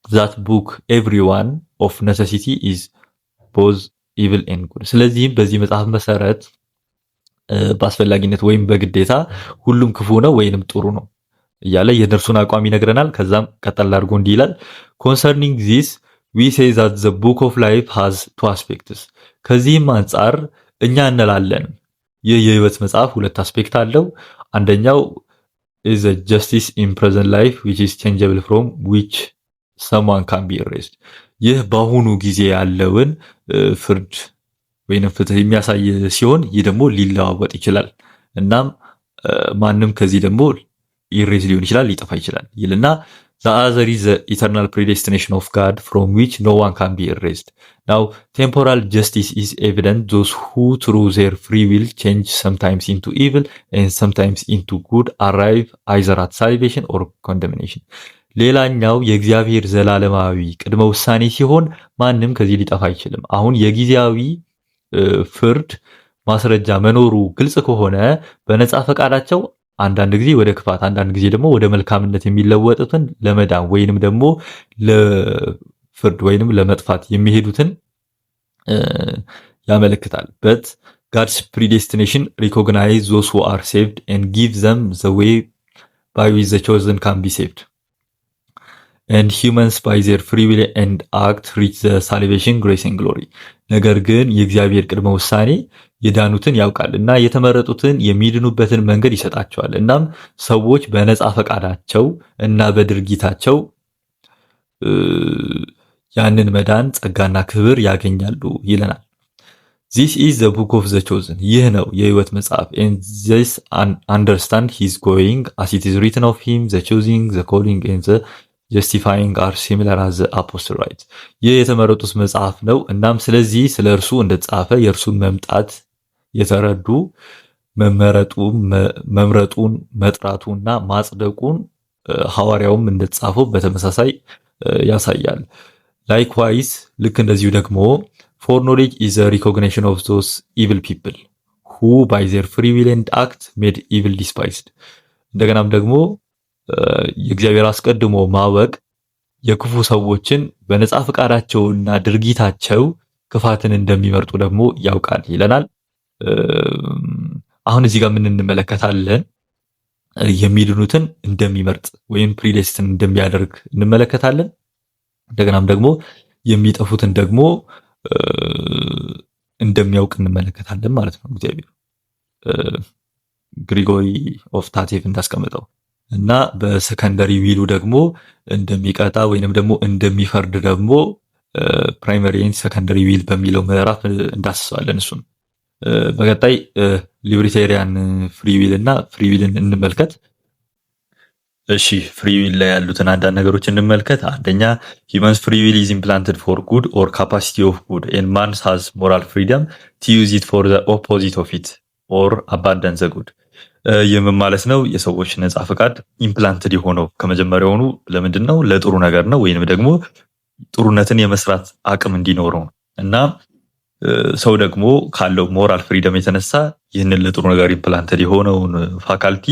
ዛት ቡክ ኤቭሪዋን ኦፍ ነሰሲቲ ኢዝ ቦዝ ኢቪል ኤንድ ጉድ። ስለዚህም በዚህ መጽሐፍ መሰረት በአስፈላጊነት ወይም በግዴታ ሁሉም ክፉ ነው ወይንም ጥሩ ነው እያለ የነርሱን አቋም ይነግረናል። ከዛም ቀጠል አድርጎ እንዲህ ይላል ኮንሰርኒንግ ዚስ ዊ ሴይ ዛት ዘ ቡክ ኦፍ ላይፍ ሃዝ ቱ አስፔክትስ። ከዚህም አንጻር እኛ እንላለን ይህ የህይወት መጽሐፍ ሁለት አስፔክት አለው። አንደኛው is a justice in present life which is changeable from which someone can be erased። ይህ በአሁኑ ጊዜ ያለውን ፍርድ ወይንም ፍትህ የሚያሳይ ሲሆን ይህ ደግሞ ሊለዋወጥ ይችላል። እናም ማንም ከዚህ ደግሞ ኢሬዝ ሊሆን ይችላል፣ ሊጠፋ ይችላል ይልና the other is the eternal predestination of God from which no one can be erased. Now temporal justice is evident those who through their free will change sometimes into evil and sometimes into good arrive either at salvation or condemnation. ሌላኛው የእግዚአብሔር ዘላለማዊ ቅድመ ውሳኔ ሲሆን ማንም ከዚህ ሊጠፋ አይችልም። አሁን የጊዜያዊ ፍርድ ማስረጃ መኖሩ ግልጽ ከሆነ በነፃ ፈቃዳቸው አንዳንድ ጊዜ ወደ ክፋት አንዳንድ ጊዜ ደግሞ ወደ መልካምነት የሚለወጡትን ለመዳን ወይንም ደግሞ ለፍርድ ወይንም ለመጥፋት የሚሄዱትን ያመለክታል። but God's predestination recognize those who are saved and give them the way by which the chosen can be saved. And humans by their free will and act reach the salvation grace and glory. ነገር ግን የእግዚአብሔር ቅድመ ውሳኔ የዳኑትን ያውቃል እና የተመረጡትን የሚድኑበትን መንገድ ይሰጣቸዋል። እናም ሰዎች በነፃ ፈቃዳቸው እና በድርጊታቸው ያንን መዳን ጸጋና ክብር ያገኛሉ ይለናል። This is the book of the chosen። ይህ ነው የህይወት መጽሐፍ። And this understand his going as it is written of him, the choosing, the calling and the justifying are similar as the apostle writes። ይህ የተመረጡት መጽሐፍ ነው። እናም ስለዚህ ስለ እርሱ እንደተጻፈ የእርሱን መምጣት የተረዱ መምረጡን መጥራቱና ማጽደቁን ሐዋርያውም እንደተጻፈው በተመሳሳይ ያሳያል። ላይክዋይዝ ልክ እንደዚሁ ደግሞ for knowledge is a recognition of those evil people who by their free will and act made evil despised። እንደገናም ደግሞ የእግዚአብሔር አስቀድሞ ማወቅ የክፉ ሰዎችን በነፃ ፈቃዳቸውና ድርጊታቸው ክፋትን እንደሚመርጡ ደግሞ ያውቃል ይለናል። አሁን እዚህ ጋር ምን እንመለከታለን? የሚድኑትን እንደሚመርጥ ወይም ፕሪዴስትን እንደሚያደርግ እንመለከታለን። እንደገናም ደግሞ የሚጠፉትን ደግሞ እንደሚያውቅ እንመለከታለን ማለት ነው። እግዚአብሔር ግሪጎሪ ኦፍ ታቴቭ እንዳስቀምጠው እና በሰከንደሪ ዊሉ ደግሞ እንደሚቀጣ ወይንም ደግሞ እንደሚፈርድ ደግሞ ፕራይመሪ ኤንድ ሰከንደሪ ዊል በሚለው ምዕራፍ እንዳስሰዋለን። እሱን በቀጣይ ሊበርቴሪያን ፍሪ ዊል እና ፍሪ ዊልን እንመልከት። እሺ ፍሪ ዊል ላይ ያሉትን አንዳንድ ነገሮች እንመልከት። አንደኛ ሂውማንስ ፍሪ ዊል ኢዝ ኢምፕላንትድ ፎር ጉድ ኦር ካፓሲቲ ኦፍ ጉድ ኤንድ ማንስ ሃዝ ሞራል ፍሪደም ቱ ዩዝ ኢት ፎር ዘ ኦፖዚት ኦፍ ኢት ኦር አባንደን ዘ ጉድ። ይህም ማለት ነው የሰዎች ነፃ ፈቃድ ኢምፕላንትድ የሆነው ከመጀመሪያውኑ ለምንድን ነው? ለጥሩ ነገር ነው ወይንም ደግሞ ጥሩነትን የመስራት አቅም እንዲኖረው ነው። እና ሰው ደግሞ ካለው ሞራል ፍሪደም የተነሳ ይህንን ለጥሩ ነገር ኢምፕላንትድ የሆነውን ፋካልቲ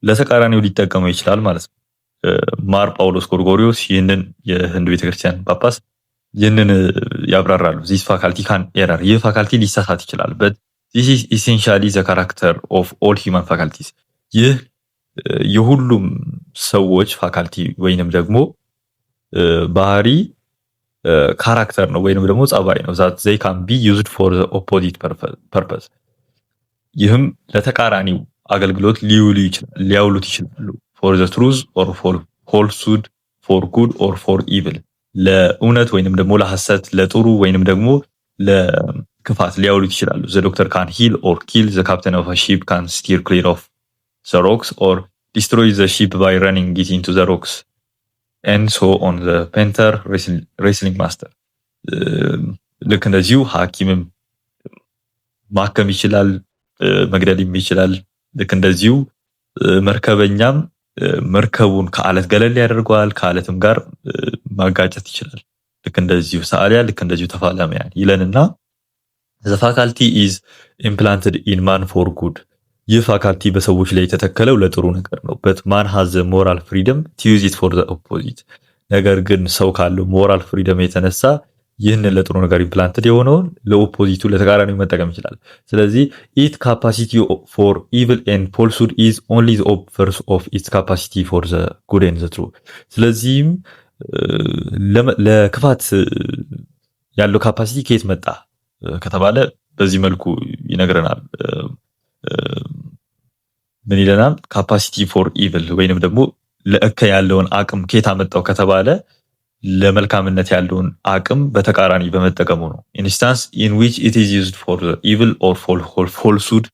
ለተቃራኒው ሊጠቀመው ይችላል ማለት ነው። ማር ጳውሎስ ጎርጎሪዮስ ይህንን የህንድ ቤተክርስቲያን ጳጳስ ይህንን ያብራራሉ። ዚስ ፋካልቲ ካን ኤረር፣ ይህ ፋካልቲ ሊሳሳት ይችላል። በት ዚስ ኢዝ ኢሴንሻሊ ዘ ካራክተር ኦፍ ኦል ሂውማን ፋካልቲስ፣ ይህ የሁሉም ሰዎች ፋካልቲ ወይንም ደግሞ ባህሪ ካራክተር ነው ወይንም ደግሞ ጸባይ ነው። ዛት ዘይ ካን ቢ ዩዝድ ፎር ዘ ኦፖዚት ፐርፐስ፣ ይህም ለተቃራኒው አገልግሎት ሊያውሉት ይችላሉ። ፎር ዘ ትሩዝ ኦር ፎር ፎልስሁድ፣ ፎር ጉድ ኦር ፎር ኢቪል፣ ለእውነት ወይንም ደግሞ ለሐሰት፣ ለጥሩ ወይንም ደግሞ ለክፋት ሊያውሉት ይችላሉ። ዘ ዶክተር ካን ሂል ኦር ኪል፣ ዘ ካፕተን ኦፍ ሺፕ ካን ስቲር ክሊር ኦፍ ዘ ሮክስ ኦር ዲስትሮይ ዘ ሺፕ ባይ ረኒንግ ኢት ኢንቱ ዘ ሮክስ ኤንድ ሶ ኦን። ዘ ፔንተር ሬስሊንግ ማስተር። ልክ እንደዚሁ ሐኪምም ማከም ይችላል፣ መግደልም ይችላል። ልክ እንደዚሁ መርከበኛም መርከቡን ከአለት ገለል ያደርገዋል፣ ከአለትም ጋር ማጋጨት ይችላል። ልክ እንደዚሁ ሰዓሊያ፣ ልክ እንደዚሁ ተፋላሚያን ይለንና ዘ ፋካልቲ ኢዝ ኢምፕላንትድ ኢን ማን ፎር ጉድ። ይህ ፋካልቲ በሰዎች ላይ የተተከለው ለጥሩ ነገር ነው። በት ማን ሃዝ ሞራል ፍሪደም ቱ ዩዝ ኢት ፎር ዘ ኦፖዚት። ነገር ግን ሰው ካለው ሞራል ፍሪደም የተነሳ ይህንን ለጥሩ ነገር ኢምፕላንትድ የሆነውን ለኦፖዚቱ ለተቃራኒው መጠቀም ይችላል። ስለዚህ ኢት ካፓሲቲ ፎር ኢቪል ኤንድ ፎልሱድ ኢዝ ኦንሊ ዘ ኦቨርስ ኦፍ ኢትስ ካፓሲቲ ፎር ዘ ጉድ ኤንድ ዘ ትሩ። ስለዚህም ለክፋት ያለው ካፓሲቲ ከየት መጣ ከተባለ በዚህ መልኩ ይነግረናል። ምን ይለናል? ካፓሲቲ ፎር ኢቪል ወይንም ደግሞ ለእከይ ያለውን አቅም ከየት አመጣው ከተባለ ለመልካምነት ያለውን አቅም በተቃራኒ በመጠቀሙ ነው። ኢንስታንስ ኢን ዊች ኢት ኢዝ ዩዝድ ፎር ኢቪል ኦር ፎልሱድ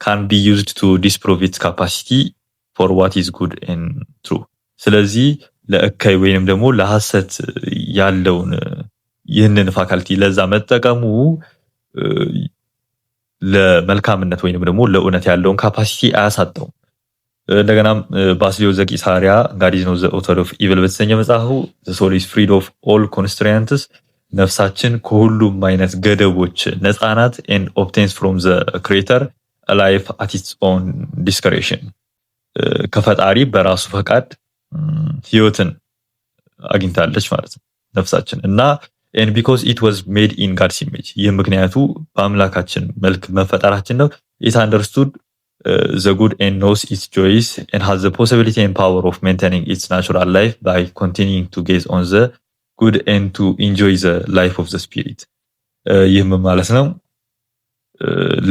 ካን ቢ ዩዝድ ቱ ዲስፕሮቭ ኢትስ ካፓሲቲ ፎር ዋት ኢዝ ጉድ ኤንድ ትሩ። ስለዚህ ለእከይ ወይንም ደግሞ ለሐሰት ያለውን ይህንን ፋካልቲ ለዛ መጠቀሙ ለመልካምነት ወይንም ደግሞ ለእውነት ያለውን ካፓሲቲ አያሳጣውም። እንደገናም ባስሊዮስ ዘቂሳሪያ ጋድ ኢዝ ኖት ዘ ኦተር ኦፍ ኢቪል በተሰኘ መጽሐፉ ዘ ሶል ኢዝ ፍሪድ ኦፍ ኦል ኮንስትራንትስ፣ ነፍሳችን ከሁሉም አይነት ገደቦች ነፃ ናት። ኤንድ ኦብቴንስ ፍሮም ዘ ክሬተር ላይፍ አት ኢትስ ኦን ዲስክሬሽን፣ ከፈጣሪ በራሱ ፈቃድ ህይወትን አግኝታለች ማለት ነው ነፍሳችን እና and because it was made in God's image፣ ይህ ምክንያቱ በአምላካችን መልክ መፈጠራችን ነው። it understood the good and knows its joys and has the possibility and power of maintaining its natural life by continuing to gaze on the good and to enjoy the life of the spirit። ይህም ማለት ነው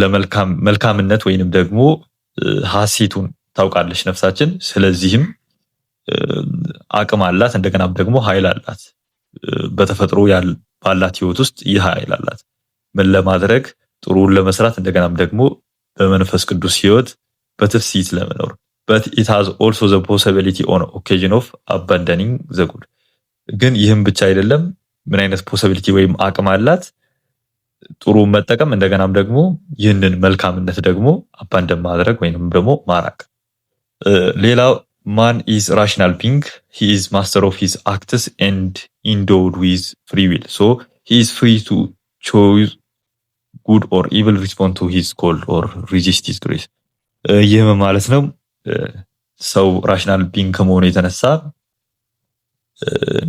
ለመልካምነት ወይንም ደግሞ ሐሴቱን ታውቃለች ነፍሳችን። ስለዚህም አቅም አላት፣ እንደገናም ደግሞ ኃይል አላት። በተፈጥሮ ባላት ህይወት ውስጥ ይህ ኃይል አላት ምን ለማድረግ ጥሩን ለመስራት፣ እንደገናም ደግሞ በመንፈስ ቅዱስ ህይወት በትፍሲት ለመኖር። but it has also the possibility on occasion of abandoning the good። ግን ይህም ብቻ አይደለም። ምን አይነት ፖሲቢሊቲ ወይም አቅም አላት? ጥሩ መጠቀም፣ እንደገናም ደግሞ ይህንን መልካምነት ደግሞ አባንደን ማድረግ ወይንም ደግሞ ማራቅ። ሌላው man is rational being, he is master of his acts and endowed with free will, so he is free to choose good or evil, respond to his call or resist his grace። ይህም ማለት ነው ሰው ራሽናል ቢንግ ከመሆኑ የተነሳ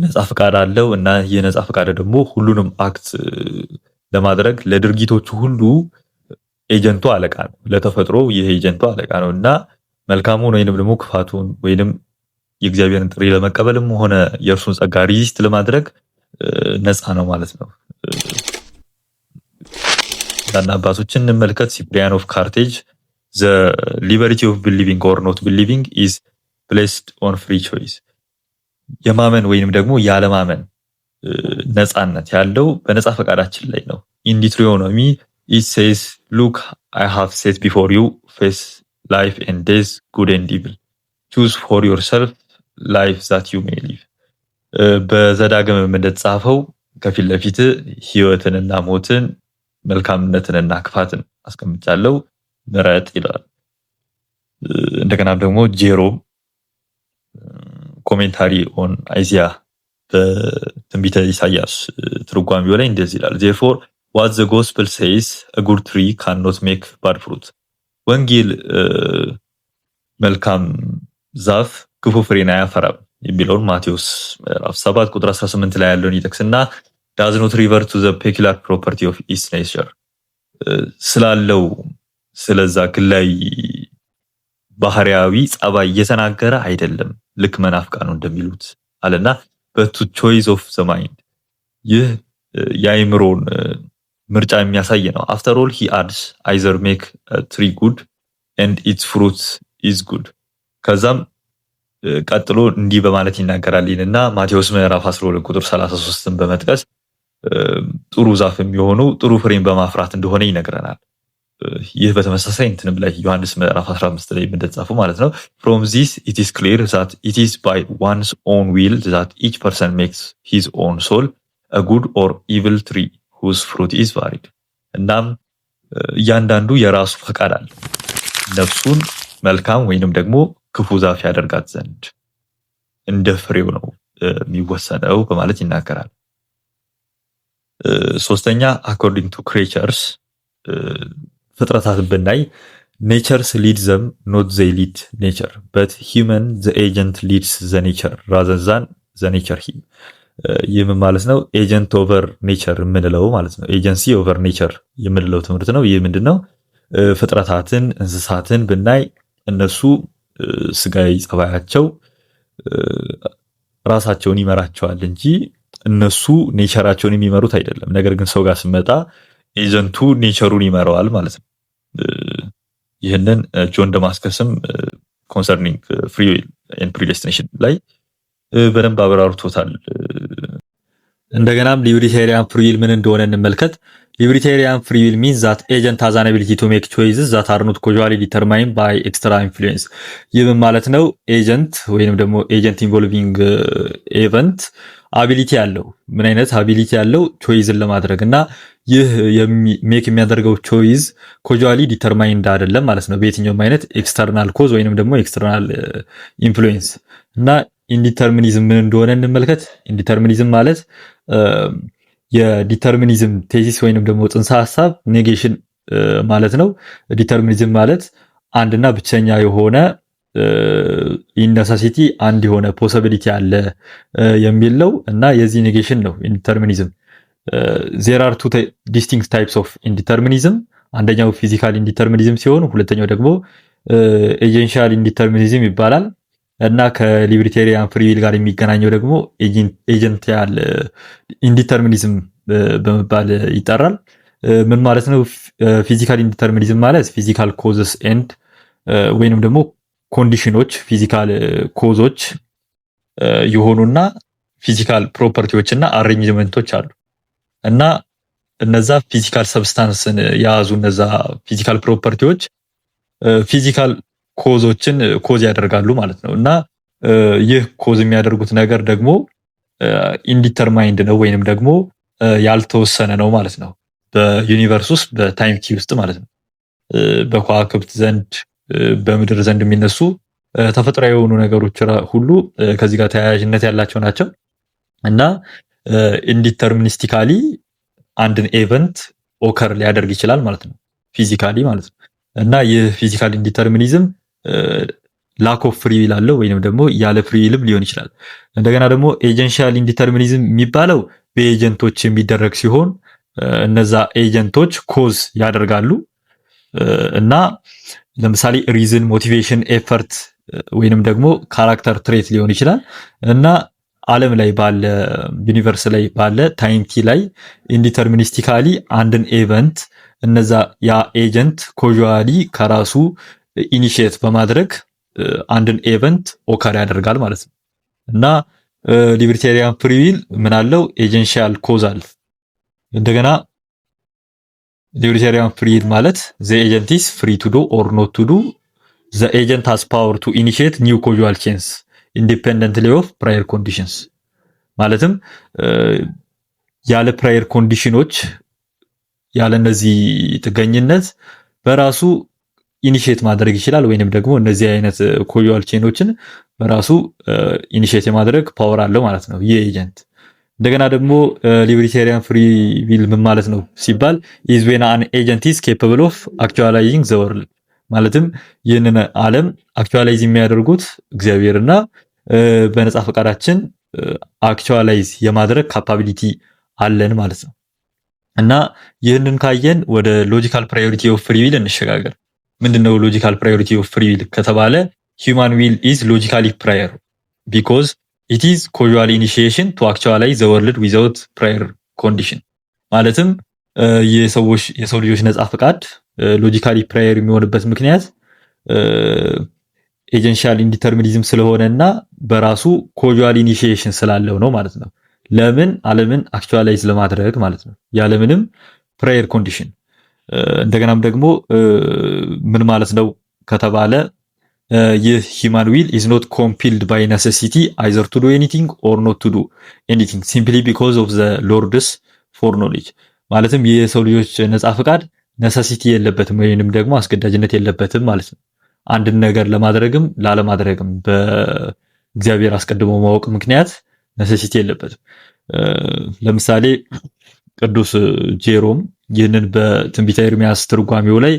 ነፃ ፈቃድ አለው እና ይህ ነፃ ፈቃድ ደግሞ ሁሉንም አክት ለማድረግ ለድርጊቶቹ ሁሉ ኤጀንቱ አለቃ ነው። ለተፈጥሮ ይህ ኤጀንቱ አለቃ ነው እና መልካሙን ወይንም ደግሞ ክፋቱን ወይንም የእግዚአብሔርን ጥሪ ለመቀበልም ሆነ የእርሱን ጸጋ ሪዚስት ለማድረግ ነፃ ነው ማለት ነው። ዳና አባቶችን እንመልከት። ሲፕሪያን ኦፍ ካርቴጅ the liberty of believing or not believing is placed on free choice። የማመን ወይንም ደግሞ ያለማመን ነፃነት ያለው በነፃ ፈቃዳችን ላይ ነው። in Deuteronomy it says look I have set before you face life and death, good and evil, choose for yourself life that you may live። በዘዳግም እንደተጻፈው ከፊት ለፊት ህይወትንና ሞትን መልካምነትንና ክፋትን አስቀምጫለሁ ምረጥ ይላል። እንደገና ደግሞ ጄሮ ኮሜንታሪ ኦን አይዚያ በትንቢተ ኢሳያስ ትርጓሜው ላይ እንደዚህ ይላል therefore what the gospel says a good tree cannot make bad fruit። ወንጌል መልካም ዛፍ ክፉ ፍሬን አያፈራም የሚለውን ማቴዎስ ምዕራፍ 7 ቁጥር 18 ላይ ያለውን ይጠቅስና does not revert to the peculiar property of its nature፣ ስላለው ስለዛ ግላይ ባህሪያዊ ጸባይ እየተናገረ አይደለም ልክ መናፍቃኑ እንደሚሉት አለና but to choice of the mind፣ ይህ የአእምሮን ምርጫ የሚያሳይ ነው። after all he adds either make a tree good and its fruit is good። ከዛም ቀጥሎ እንዲህ በማለት ይናገራል እና ማቴዎስ ምዕራፍ 12 ቁጥር 33ን በመጥቀስ ጥሩ ዛፍ የሚሆኑ ጥሩ ፍሬን በማፍራት እንደሆነ ይነግረናል። ይህ በተመሳሳይ እንትንም ላይ ዮሐንስ ምዕራፍ 15 ላይ እንደተጻፈው ማለት ነው from this it is clear that it is by one's own will that each person makes his own soul a good or evil tree whose fruit is varied እናም እያንዳንዱ የራሱ ፈቃድ አለ ነፍሱን መልካም ወይንም ደግሞ ክፉ ዛፍ ያደርጋት ዘንድ እንደ ፍሬው ነው የሚወሰነው በማለት ይናገራል። ሶስተኛ according to creatures ፍጥረታትን ብናይ ኔቸርስ ሊድ ዘም ኖት ዘይ ሊድ ኔቸር በት ሂውመን ዘ ኤጀንት ሊድስ ዘ ኔቸር ራዘር ዛን ዘ ኔቸር ሂም። ይህም ማለት ነው ኤጀንት ኦቨር ኔቸር የምንለው ማለት ነው። ኤጀንሲ ኦቨር ኔቸር የምንለው ትምህርት ነው። ይህ ምንድን ነው? ፍጥረታትን እንስሳትን ብናይ እነሱ ስጋዊ ጸባያቸው ራሳቸውን ይመራቸዋል እንጂ እነሱ ኔቸራቸውን የሚመሩት አይደለም። ነገር ግን ሰው ጋር ስመጣ ኤጀንቱ ኔቸሩን ይመራዋል ማለት ነው። ይህንን ጆን ደማስከስም ኮንሰርኒንግ ፍሪ ዊል ኤንድ ፕሪዴስቲኔሽን ላይ በደንብ አብራርቶታል። እንደገናም ሊበርቴሪያን ፍሪ ዊል ምን እንደሆነ እንመልከት። ሊበርቴሪያን ፍሪ ዊል ሚንስ ዛት ኤጀንት ሃዝ አን አቢሊቲ ቱ ሜክ ቾይስስ ዛት አር ኖት ኮዛሊ ዲተርማይንድ ባይ ኤክስትራ ኢንፍሉዌንስ። ይህ ማለት ነው ኤጀንት ወይንም ደግሞ ኤጀንት ኢንቮልቪንግ ኤቨንት አቢሊቲ ያለው ምን አይነት አቢሊቲ ያለው ቾይዝን ለማድረግ እና ይህ ሜክ የሚያደርገው ቾይዝ ኮዛሊ ዲተርማይንድ አይደለም ማለት ነው በየትኛውም አይነት ኤክስተርናል ኮዝ ወይንም ደግሞ ኤክስተርናል ኢንፍሉዌንስ። እና ኢንዲተርሚኒዝም ምን እንደሆነ እንመልከት። ኢንዲተርሚኒዝም ማለት የዲተርሚኒዝም ቴሲስ ወይንም ደግሞ ጽንሰ ሐሳብ ኔጌሽን ማለት ነው። ዲተርሚኒዝም ማለት አንድና ብቸኛ የሆነ ኢነሳሲቲ አንድ የሆነ ፖሲቢሊቲ አለ የሚል ነው እና የዚህ ኔጌሽን ነው ኢንዲተርሚኒዝም። there are two distinct types of indeterminism አንደኛው ፊዚካል ኢንዲተርሚኒዝም ሲሆን ሁለተኛው ደግሞ ኤጀንሻል ኢንዲተርሚኒዝም ይባላል እና ከሊበርቴሪያን ፍሪ ዊል ጋር የሚገናኘው ደግሞ ኤጀንቲያል ኢንዲተርሚኒዝም በመባል ይጠራል። ምን ማለት ነው? ፊዚካል ኢንዲተርሚኒዝም ማለት ፊዚካል ኮዝስ ኤንድ ወይንም ደግሞ ኮንዲሽኖች ፊዚካል ኮዞች የሆኑና ፊዚካል ፕሮፐርቲዎች እና አሬንጅመንቶች አሉ እና እነዛ ፊዚካል ሰብስታንስን የያዙ እነዛ ፊዚካል ፕሮፐርቲዎች ፊዚካል ኮዞችን ኮዝ ያደርጋሉ ማለት ነው እና ይህ ኮዝ የሚያደርጉት ነገር ደግሞ ኢንዲተርማይንድ ነው ወይንም ደግሞ ያልተወሰነ ነው ማለት ነው። በዩኒቨርስ ውስጥ በታይም ቲ ውስጥ ማለት ነው። በከዋክብት ዘንድ በምድር ዘንድ የሚነሱ ተፈጥሯዊ የሆኑ ነገሮች ሁሉ ከዚህ ጋር ተያያዥነት ያላቸው ናቸው እና ኢንዲተርሚኒስቲካሊ አንድን ኤቨንት ኦከር ሊያደርግ ይችላል ማለት ነው ፊዚካሊ ማለት ነው እና ይህ ፊዚካል ኢንዲተርሚኒዝም ላክ ኦፍ ፍሪ ዊል አለው ወይንም ደግሞ ያለ ፍሪ ዊልም ሊሆን ይችላል። እንደገና ደግሞ ኤጀንሻል ኢንዲተርሚኒዝም የሚባለው በኤጀንቶች የሚደረግ ሲሆን እነዛ ኤጀንቶች ኮዝ ያደርጋሉ እና ለምሳሌ ሪዝን፣ ሞቲቬሽን፣ ኤፈርት ወይንም ደግሞ ካራክተር ትሬት ሊሆን ይችላል እና ዓለም ላይ ባለ ዩኒቨርስ ላይ ባለ ታይም ቲ ላይ ኢንዲተርሚኒስቲካሊ አንድን ኤቨንት እነዛ ያ ኤጀንት ኮዛሊ ከራሱ ኢኒሺየት በማድረግ አንድን ኤቨንት ኦከር ያደርጋል ማለት ነው እና ሊበርቴሪያን ፍሪ ዊል ምን አለው? ኤጀንሻል ኮዝ አለ። እንደገና ሊበርቴሪያን ፍሪ ዊል ማለት ዘ ኤጀንት ኢዝ ፍሪ ቱ ዱ ኦር ኖት ቱ ዱ ዘ ኤጀንት ሃዝ ፓወር ቱ ኢኒሺየት ኒው ኮዛል ቼንስ ኢንዲፔንደንትሊ ኦፍ ፕራየር ኮንዲሽንስ ማለትም ያለ ፕራየር ኮንዲሽኖች ያለ እነዚህ ጥገኝነት በራሱ ኢኒሺየት ማድረግ ይችላል ወይንም ደግሞ እነዚህ አይነት ኮዛል ቼኖችን በራሱ ኢኒሺየት የማድረግ ፓወር አለው ማለት ነው ይህ ኤጀንት። እንደገና ደግሞ ሊበርቴሪያን ፍሪ ዊል ምን ማለት ነው ሲባል is when an agent is capable of actualizing the world ማለትም ይህንን ዓለም አክቹዋላይዝ የሚያደርጉት እግዚአብሔርና በነጻ ፈቃዳችን አክቹዋላይዝ የማድረግ ካፓቢሊቲ አለን ማለት ነው እና ይህንን ካየን ወደ ሎጂካል ፕራዮሪቲ ኦፍ ፍሪ ዊል እንሸጋገር። ምንድነው ሎጂካል ፕራዮሪቲ ኦፍ ፍሪ ዊል ከተባለ human will is logically prior because it is causal initiation to actualize the world without prior condition ማለትም የሰው ልጆች ነጻ ፈቃድ ሎጂካሊ ፕራየር የሚሆንበት ምክንያት ኤጀንሻል ኢንዲተርሚኒዝም ስለሆነና በራሱ ኮጁዋል ኢኒሺዬሽን ስላለው ነው ማለት ነው። ለምን ዓለምን አክቹዋላይዝ ለማድረግ ማለት ነው ያለምንም ፕሬየር ኮንዲሽን። እንደገናም ደግሞ ምን ማለት ነው ከተባለ ይህ ሂማን ዊል ኢዝ ኖት ኮምፒልድ ባይ ነሴሲቲ አይዘር ቱ ዱ ኤኒቲንግ ኦር ኖት ቱ ዱ ኤኒቲንግ ሲምፕሊ ቢኮዝ ኦፍ ዘ ሎርድስ ፎር ኖሌጅ። ማለትም የሰው ልጆች ነፃ ፍቃድ ነሰሲቲ የለበትም ወይንም ደግሞ አስገዳጅነት የለበትም ማለት ነው። አንድን ነገር ለማድረግም ላለማድረግም በእግዚአብሔር አስቀድሞ ማወቅ ምክንያት ነሰሲቲ የለበትም። ለምሳሌ ቅዱስ ጄሮም ይህንን በትንቢተ ኤርሚያስ ትርጓሜው ላይ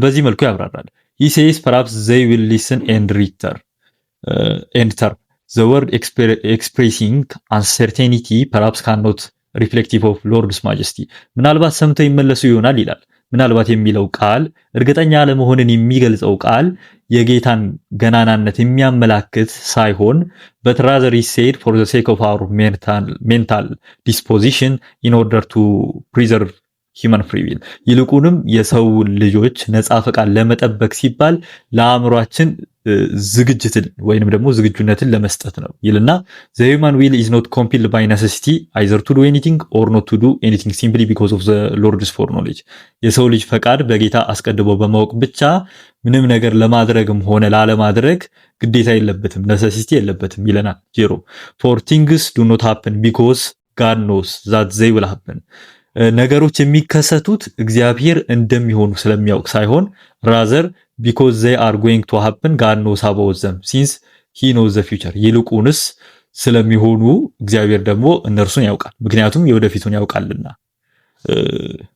በዚህ መልኩ ያብራራል። he says perhaps they will listen and return and turn the word expressing uncertainty perhaps cannot reflective of Lord's majesty ምናልባት ሰምተው ይመለሱ ይሆናል ይላል። ምናልባት የሚለው ቃል እርግጠኛ ለመሆንን የሚገልጸው ቃል የጌታን ገናናነት የሚያመላክት ሳይሆን but rather is said for the sake of our mental disposition in order to preserve human free will ይልቁንም የሰው ልጆች ነፃ ፈቃድ ለመጠበቅ ሲባል ለአእምሯችን ዝግጅትን ወይንም ደግሞ ዝግጁነትን ለመስጠት ነው ይልና the human will is not compelled by necessity either to do anything or not to do anything simply because of the Lord's foreknowledge የሰው ልጅ ፈቃድ በጌታ አስቀድሞ በማወቅ ብቻ ምንም ነገር ለማድረግም ሆነ ላለማድረግ ግዴታ የለበትም necessity የለበትም ይለናል ጄሮ for things do not happen because God knows that they will happen ነገሮች የሚከሰቱት እግዚአብሔር እንደሚሆኑ ስለሚያውቅ ሳይሆን rather because they are going to happen God knows about them since he knows the future ይልቁንስ ስለሚሆኑ እግዚአብሔር ደግሞ እነርሱን ያውቃል ምክንያቱም የወደፊቱን ያውቃልና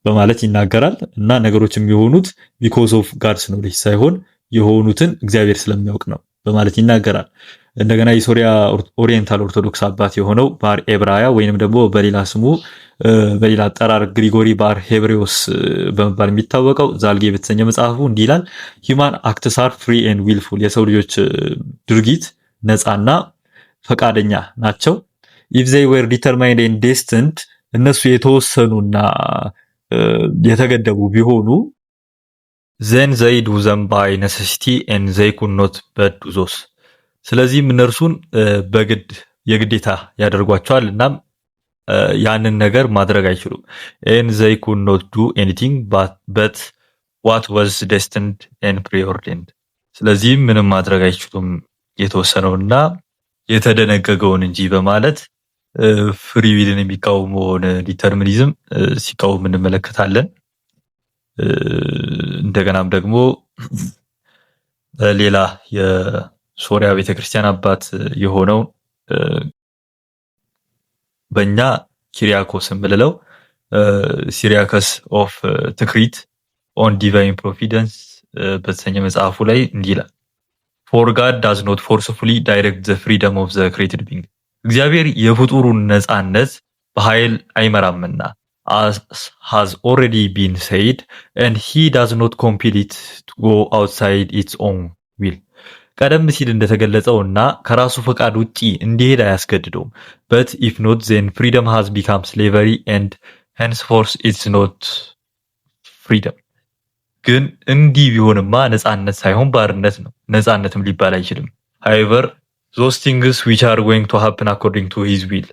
በማለት ይናገራል እና ነገሮች የሚሆኑት because of God's knowledge ሳይሆን የሆኑትን እግዚአብሔር ስለሚያውቅ ነው በማለት ይናገራል። እንደገና የሶሪያ ኦሪየንታል ኦርቶዶክስ አባት የሆነው ባር ኤብራያ ወይንም ደግሞ በሌላ ስሙ በሌላ አጠራር ግሪጎሪ ባር ሄብሬዎስ በመባል የሚታወቀው ዛልጌ በተሰኘ መጽሐፉ እንዲህ ይላል human acts are free and willful የሰው ልጆች ድርጊት ነፃና ፈቃደኛ ናቸው if they were determined and destined እነሱ የተወሰኑና የተገደቡ ቢሆኑ then they do them by necessity and they could not but do those ስለዚህም እነርሱን በግድ የግዴታ ያደርጓቸዋል እናም ያንን ነገር ማድረግ አይችሉም and they could not do anything but what was destined and preordained ስለዚህም ምንም ማድረግ አይችሉም የተወሰነውና የተደነገገውን እንጂ በማለት ፍሪ ዊልን የሚቃወመውን ዲተርሚኒዝም ሲቃወም እንመለከታለን። እንደገናም ደግሞ ሌላ የሶሪያ ቤተክርስቲያን አባት የሆነው በእኛ ኪሪያኮስ የምንለው ሲሪያከስ ኦፍ ትክሪት ኦን ዲቫይን ፕሮቪደንስ በተሰኘ መጽሐፉ ላይ እንዲህ ይላል for God does not forcefully direct the freedom of the created being እግዚአብሔር የፍጡሩን ነፃነት በኃይል አይመራምና as has already been said and he does not compel it to go outside its own will ቀደም ሲል እንደተገለጸውና ከራሱ ፈቃድ ውጪ እንዲሄድ አያስገድደውም but if not then freedom has become slavery and henceforth it's not freedom ግን እንዲህ ቢሆንማ ነፃነት ሳይሆን ባርነት ነው ነፃነትም ሊባል አይችልም however those things which are going to happen according to his will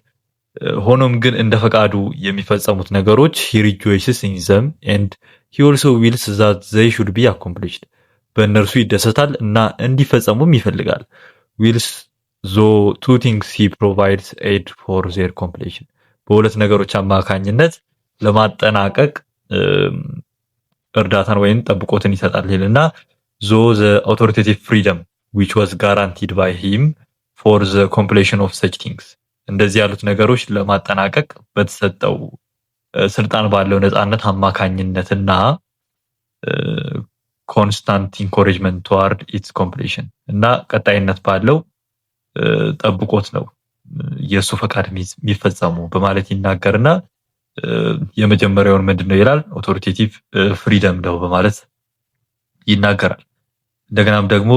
ሆኖም ግን እንደ ፈቃዱ የሚፈጸሙት ነገሮች he rejoices in them and he also wills that they should be accomplished በእነርሱ ይደሰታል እና እንዲፈጸሙም ይፈልጋል wills though two things he provides aid for their completion በሁለት ነገሮች አማካኝነት ለማጠናቀቅ እርዳታን ወይም ጠብቆትን ይሰጣል ይልና though the authoritative freedom which was guaranteed by him for the completion of such things እንደዚህ ያሉት ነገሮች ለማጠናቀቅ በተሰጠው ስልጣን ባለው ነፃነት አማካኝነትና constant encouragement toward its completion እና ቀጣይነት ባለው ጠብቆት ነው የሱ ፈቃድ የሚፈጸሙ በማለት ይናገርና የመጀመሪያውን ምንድነው ይላል authoritative freedom ነው በማለት ይናገራል። እንደገናም ደግሞ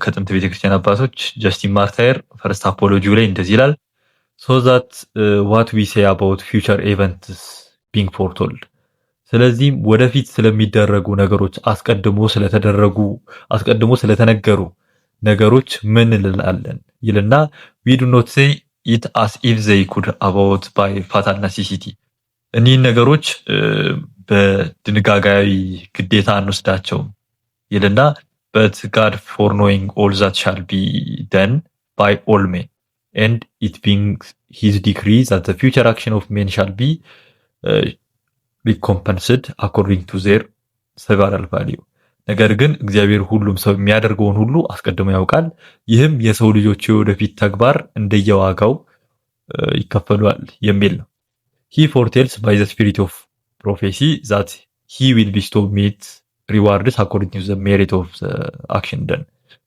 ከጥንት ቤተክርስቲያን አባቶች ጀስቲን ማርታየር ፈርስት አፖሎጂ ላይ እንደዚህ ይላል so that what we say about future events being foretold ስለዚህ ወደፊት ስለሚደረጉ ነገሮች አስቀድሞ ስለተነገሩ ነገሮች ምን እንላለን ይልና we do not say it as if they could about by fatal necessity እኒህን ነገሮች በድንጋጋዊ ግዴታ አንወስዳቸውም ይልና but God foreknowing all that shall be done by all men and it being his decree that the future action of men shall be recompensed according to their several value ነገር ግን እግዚአብሔር ሁሉም ሰው የሚያደርገውን ሁሉ አስቀድሞ ያውቃል ይህም የሰው ልጆች የወደፊት ተግባር እንደየዋጋው ይከፈላል የሚል ነው he foretells by the spirit of prophecy that he will bestow meet rewards according to the merit of the action done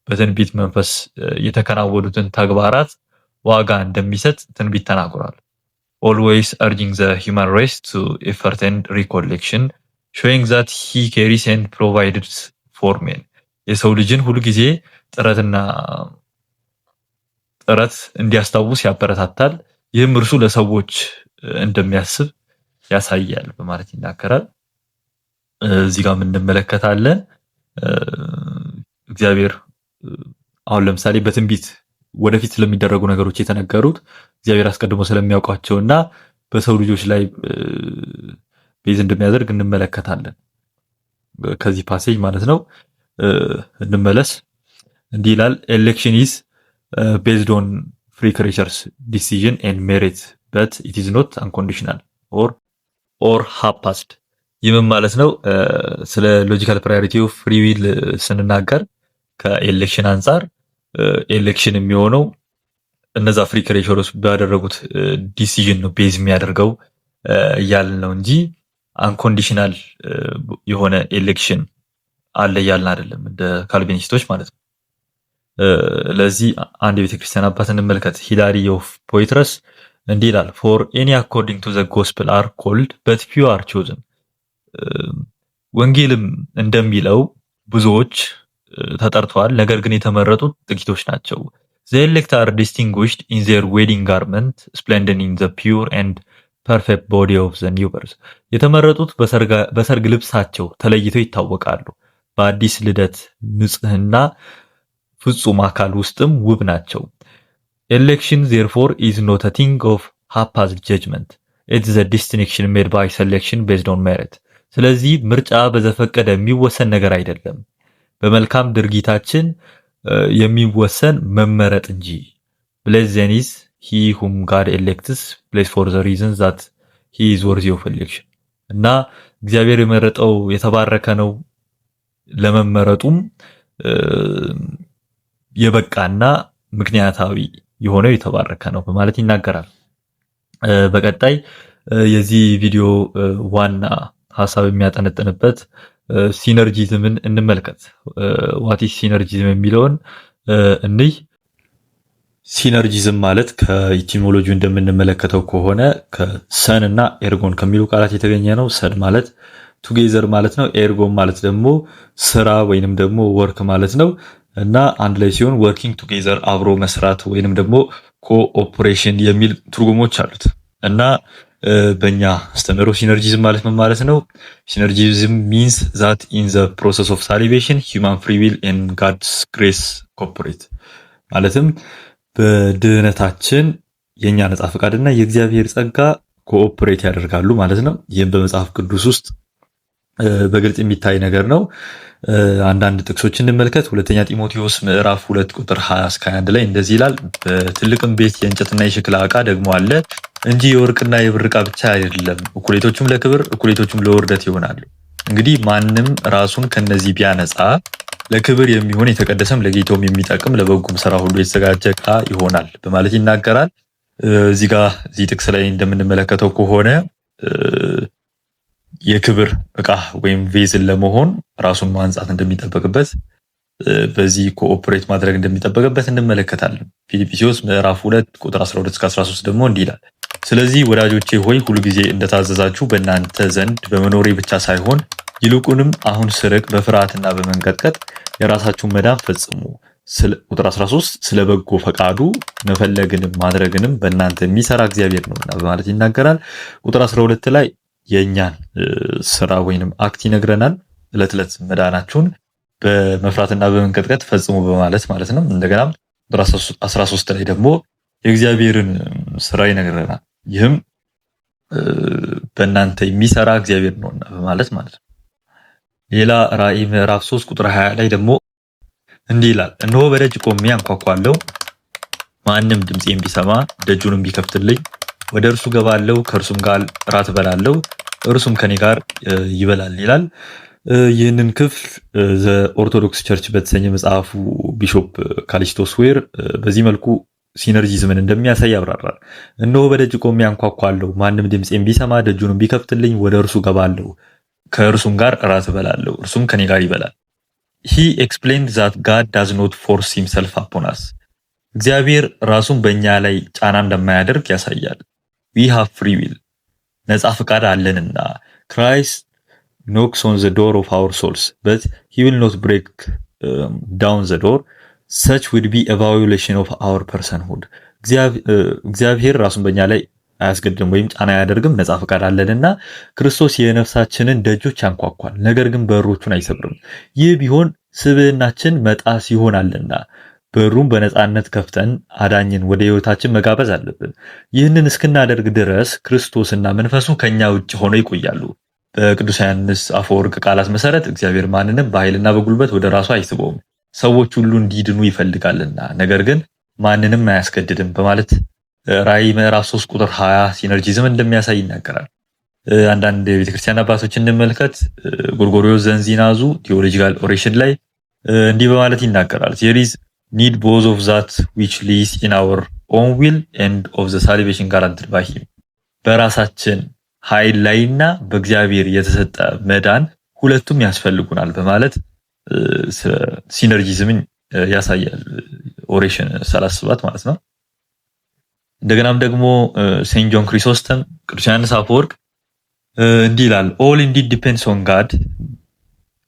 በትንቢት መንፈስ የተከናወኑትን ተግባራት ዋጋ እንደሚሰጥ ትንቢት ተናግሯል always urging the human race to effort and recollection showing that he carries and provided for men የሰው ልጅን ሁሉ ጊዜ ጥረት እንዲያስታውስ ያበረታታል ይህም እርሱ ለሰዎች እንደሚያስብ ያሳያል በማለት ይናገራል እዚህ ጋር እንመለከታለን እግዚአብሔር አሁን ለምሳሌ በትንቢት ወደፊት ስለሚደረጉ ነገሮች የተነገሩት እግዚአብሔር አስቀድሞ ስለሚያውቃቸውና በሰው ልጆች ላይ ቤዝ እንደሚያደርግ እንመለከታለን ከዚህ ፓሴጅ ማለት ነው እንመለስ እንዲህ ይላል election is based on free creatures decision and merit but it is not unconditional or haphazard ይህም ማለት ነው ስለ ሎጂካል ፕራዮሪቲ ኦፍ ፍሪ ዊል ስንናገር ከኤሌክሽን አንፃር ኤሌክሽን የሚሆነው እነዛ ፍሪ ክሬቸሮች ባደረጉት ዲሲዥን ነው ቤዝ የሚያደርገው ያልን ነው እንጂ አንኮንዲሽናል የሆነ ኤሌክሽን አለ ያልን አይደለም እንደ ካልቪኒስቶች ማለት ነው ለዚህ አንድ የቤተክርስቲያን አባት እንመልከት ሂላሪ ኦፍ ፖይትረስ እንዲህ ይላል for any according to the gospel are called but few are chosen ወንጌልም እንደሚለው ብዙዎች ተጠርተዋል ነገር ግን የተመረጡት ጥቂቶች ናቸው the elect are distinguished in their wedding garment splendid in the pure and perfect body of the new birth የተመረጡት በሰርግ ልብሳቸው ተለይተው ይታወቃሉ በአዲስ ልደት ንጽህና ፍጹም አካል ውስጥም ውብ ናቸው election therefore is not a thing of haphazard judgment it is a distinction made by selection based on merit ስለዚህ ምርጫ በዘፈቀደ የሚወሰን ነገር አይደለም በመልካም ድርጊታችን የሚወሰን መመረጥ እንጂ blessed is he whom God elects blessed for the reason that he is worthy of election እና እግዚአብሔር የመረጠው የተባረከ ነው ለመመረጡም የበቃና ምክንያታዊ የሆነው የተባረከ ነው በማለት ይናገራል በቀጣይ የዚህ ቪዲዮ ዋና ሐሳብ የሚያጠነጥንበት ሲነርጂዝምን እንመልከት what is synergism የሚለውን እንይ ሲነርጂዝም ማለት ከኢቲሞሎጂው እንደምንመለከተው ከሆነ ከሰን እና ኤርጎን ከሚሉ ቃላት የተገኘ ነው ሰን ማለት ቱጌዘር ማለት ነው ኤርጎን ማለት ደግሞ ስራ ወይንም ደግሞ ወርክ ማለት ነው እና አንድ ላይ ሲሆን working together አብሮ መስራት ወይንም ደግሞ ኮኦፕሬሽን የሚል ትርጉሞች አሉት እና በእኛ አስተምህሮ ሲነርጂዝም ማለት ምን ማለት ነው ሲነርጂዝም means that in the process of salvation human free will and God's grace cooperate ማለትም በድህነታችን የኛ ነጻ ፈቃድና የእግዚአብሔር ጸጋ ኮኦፕሬት ያደርጋሉ ማለት ነው ይህም በመጽሐፍ ቅዱስ ውስጥ በግልጽ የሚታይ ነገር ነው አንዳንድ ጥቅሶችን እንመልከት ሁለተኛ ጢሞቴዎስ ምዕራፍ 2 ቁጥር 20 እስከ 21 ላይ እንደዚህ ይላል በትልቅም ቤት የእንጨትና የሸክላ ዕቃ ደግሞ አለ እንጂ የወርቅና የብር ዕቃ ብቻ አይደለም እኩሌቶቹም ለክብር እኩሌቶቹም ለውርደት ይሆናሉ እንግዲህ ማንም ራሱን ከነዚህ ቢያነጻ ለክብር የሚሆን የተቀደሰም ለጌታውም የሚጠቅም ለበጎም ሥራ ሁሉ የተዘጋጀ ዕቃ ይሆናል በማለት ይናገራል እዚህ ጋር እዚህ ጥቅስ ላይ እንደምንመለከተው ከሆነ የክብር ዕቃ ወይም ቬዝል ለመሆን ራሱን ማንጻት እንደሚጠበቅበት በዚህ ኮኦፕሬት ማድረግ እንደሚጠበቅበት እንመለከታለን ፊልጵስዩስ ምዕራፍ 2 ቁጥር 12 እስከ 13 ደግሞ እንዲህ ይላል ስለዚህ ወዳጆቼ ሆይ ሁሉ ጊዜ እንደታዘዛችሁ በእናንተ ዘንድ በመኖሬ ብቻ ሳይሆን ይልቁንም አሁን ስርቅ በፍርሃትና በመንቀጥቀጥ የራሳችሁን መዳን ፈጽሙ ቁጥር 13 ስለ በጎ ፈቃዱ መፈለግንም ማድረግንም በእናንተ የሚሰራ እግዚአብሔር ነውና በማለት ይናገራል ቁጥር 12 ላይ የኛን ስራ ወይንም አክት ይነግረናል ዕለት ዕለት መዳናችሁን በመፍራትና በመንቀጥቀጥ ፈጽሙ በማለት ማለት ነው። እንደገና ቁጥር 13 ላይ ደግሞ የእግዚአብሔርን ስራ ይነግረናል። ይህም በእናንተ የሚሰራ እግዚአብሔር ነውና በማለት ማለት ነው። ሌላ ራእይ ምዕራፍ 3 ቁጥር 20 ላይ ደግሞ እንዲህ ይላል፣ እነሆ በደጅ ቆሜ አንኳኳለሁ፣ ማንም ድምፄን ቢሰማ ደጁንም ቢከፍትልኝ ወደ እርሱ ገባለሁ፣ ከእርሱም ጋር እራት እበላለሁ፣ እርሱም ከኔ ጋር ይበላል ይላል። ይህንን ክፍል ዘ ኦርቶዶክስ ቸርች በተሰኘ መጽሐፉ ቢሾፕ ካሊስቶስ ዌር በዚህ መልኩ ሲነርጂዝምን እንደሚያሳይ ያብራራል። እነሆ በደጅ ቆሜ አንኳኳለሁ፣ ማንም ድምፄን ቢሰማ ደጁንም ቢከፍትልኝ ወደ እርሱ ገባለሁ፣ ከእርሱም ጋር እራት እበላለሁ፣ እርሱም ከኔ ጋር ይበላል። He explained that God does not force himself upon us. እግዚአብሔር ራሱን በእኛ ላይ ጫና እንደማያደርግ ያሳያል። We have free will. ነፃ ፍቃድ አለንና Christ knocks on the door of our souls, but he will not break down the door. Such would be a violation of our personhood. እግዚአብሔር ራሱን በእኛ ላይ አያስገድም ወይም ጫና አያደርግም። ነፃ ፍቃድ አለንና ክርስቶስ የነፍሳችንን ደጆች ያንኳኳል፣ ነገር ግን በሮቹን አይሰብርም። ይህ ቢሆን ስብዕናችን መጣስ ይሆናልና በሩን በነፃነት ከፍተን አዳኝን ወደ ሕይወታችን መጋበዝ አለብን። ይህንን እስክናደርግ ድረስ ክርስቶስና መንፈሱ ከኛ ውጭ ሆነው ይቆያሉ። በቅዱስ ዮሐንስ አፈወርቅ ቃላት መሰረት እግዚአብሔር ማንንም በኃይልና በጉልበት ወደ ራሱ አይስበውም፣ ሰዎች ሁሉ እንዲድኑ ይፈልጋልና፣ ነገር ግን ማንንም አያስገድድም በማለት ራእይ ምዕራፍ 3 ቁጥር 20 ሲነርጂዝም እንደሚያሳይ ይናገራል። አንዳንድ የቤተክርስቲያን አባቶች እንመልከት። ጎርጎርዮስ ዘንዚናዙ ቴዎሎጂካል ኦሬሽን ላይ እንዲህ በማለት ይናገራል። there is need both of that which lies in our own will and of the salvation guaranteed by him. በራሳችን ኃይል ላይና በእግዚአብሔር የተሰጠ መዳን ሁለቱም ያስፈልጉናል በማለት ሲነርጂዝምን ያሳያል። ኦሬሽን 37 ማለት ነው። እንደገናም ደግሞ ሴንት ጆን ክሪሶስተም ቅዱስ ዮሐንስ አፈወርቅ እንዲህ ይላል፣ all indeed depends on God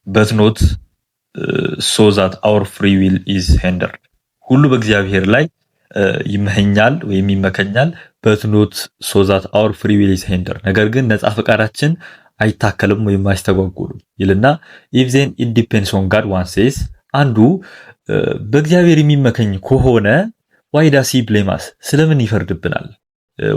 but not so that our free will is hindered. ሁሉ በእግዚአብሔር ላይ ይመኛል ወይም ይመከኛል but not so that our free will is hindered. ነገር ግን ነፃ ፈቃዳችን አይታከልም ወይም አይስተጓጎልም ይልና if then it depends on God one says, አንዱ በእግዚአብሔር የሚመከኝ ከሆነ why does he blame us? ስለምን ይፈርድብናል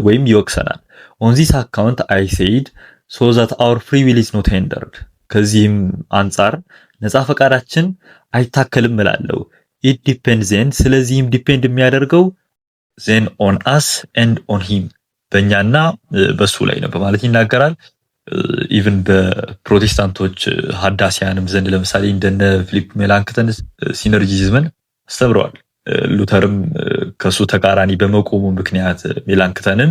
ወይም ይወቅሰናል? on this account I said so that our free will is not hindered. ከዚህም አንጻር ነፃ ፈቃዳችን አይታከልም እላለሁ። it depends then ስለዚህም ዲፔንድ የሚያደርገው then on us and on him በእኛና በሱ ላይ ነው በማለት ይናገራል። ኢቭን በፕሮቴስታንቶች ሐዳሲያንም ዘንድ ለምሳሌ እንደነ ፊሊፕ ሜላንክተን ሲነርጂዝምን አስተምረዋል። ሉተርም ከሱ ተቃራኒ በመቆሙ ምክንያት ሜላንክተንን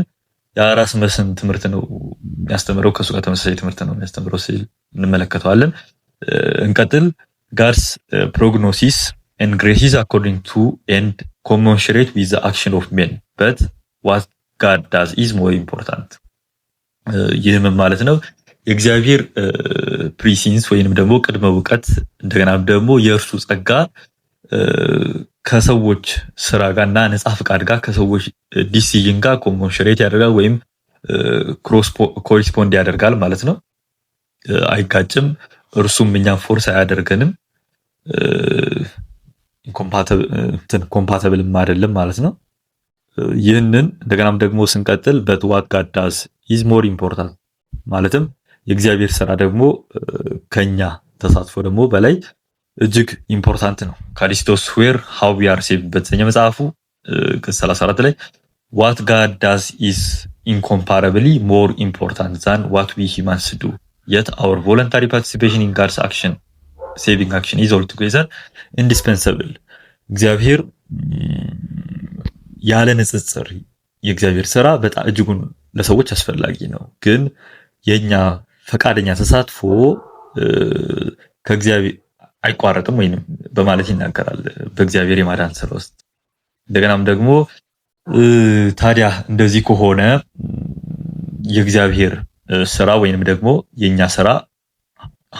የራስመስን ትምህርት ነው የሚያስተምረው፣ ከሱ ጋር ተመሳሳይ ትምህርት ነው የሚያስተምረው ሲል እንመለከተዋለን። እንቀጥል። God's prognosis and graces according to and commensurate with the action of men, but what God does is more important. ይህም ማለት ነው የእግዚአብሔር ፕሪሲንስ ወይንም ደግሞ ቅድመ እውቀት እንደገና ደግሞ የእርሱ ጸጋ ከሰዎች ስራ ጋርና ነፃ ፍቃድ ጋር ከሰዎች ዲሲዥን ጋር ኮንሞንሽሬት ያደርጋል ወይም ኮሪስፖንድ ያደርጋል ማለት ነው። አይጋጭም። እርሱም እኛን ፎርስ አያደርገንም፣ ኮምፓቲብልም አይደለም ማለት ነው። ይህንን እንደገናም ደግሞ ስንቀጥል but what God does is more important ማለትም የእግዚአብሔር ስራ ደግሞ ከኛ ተሳትፎ ደግሞ በላይ እጅግ ኢምፖርታንት ነው። ካሊስቶስ ዌር how we are saved በተሰኘ መጽሐፉ ቅጽ 34 ላይ what God does is incomparably more important than what we humans do, yet our voluntary participation in God's action, saving action, is altogether indispensable. እግዚአብሔር ያለ ንጽጽር የእግዚአብሔር ስራ በጣም እጅጉን ለሰዎች አስፈላጊ ነው፣ ግን የኛ ፈቃደኛ ተሳትፎ ከእግዚአብሔር አይቋረጥም ወይንም በማለት ይናገራል በእግዚአብሔር የማዳን ስራ ውስጥ። እንደገናም ደግሞ ታዲያ እንደዚህ ከሆነ የእግዚአብሔር ስራ ወይንም ደግሞ የኛ ስራ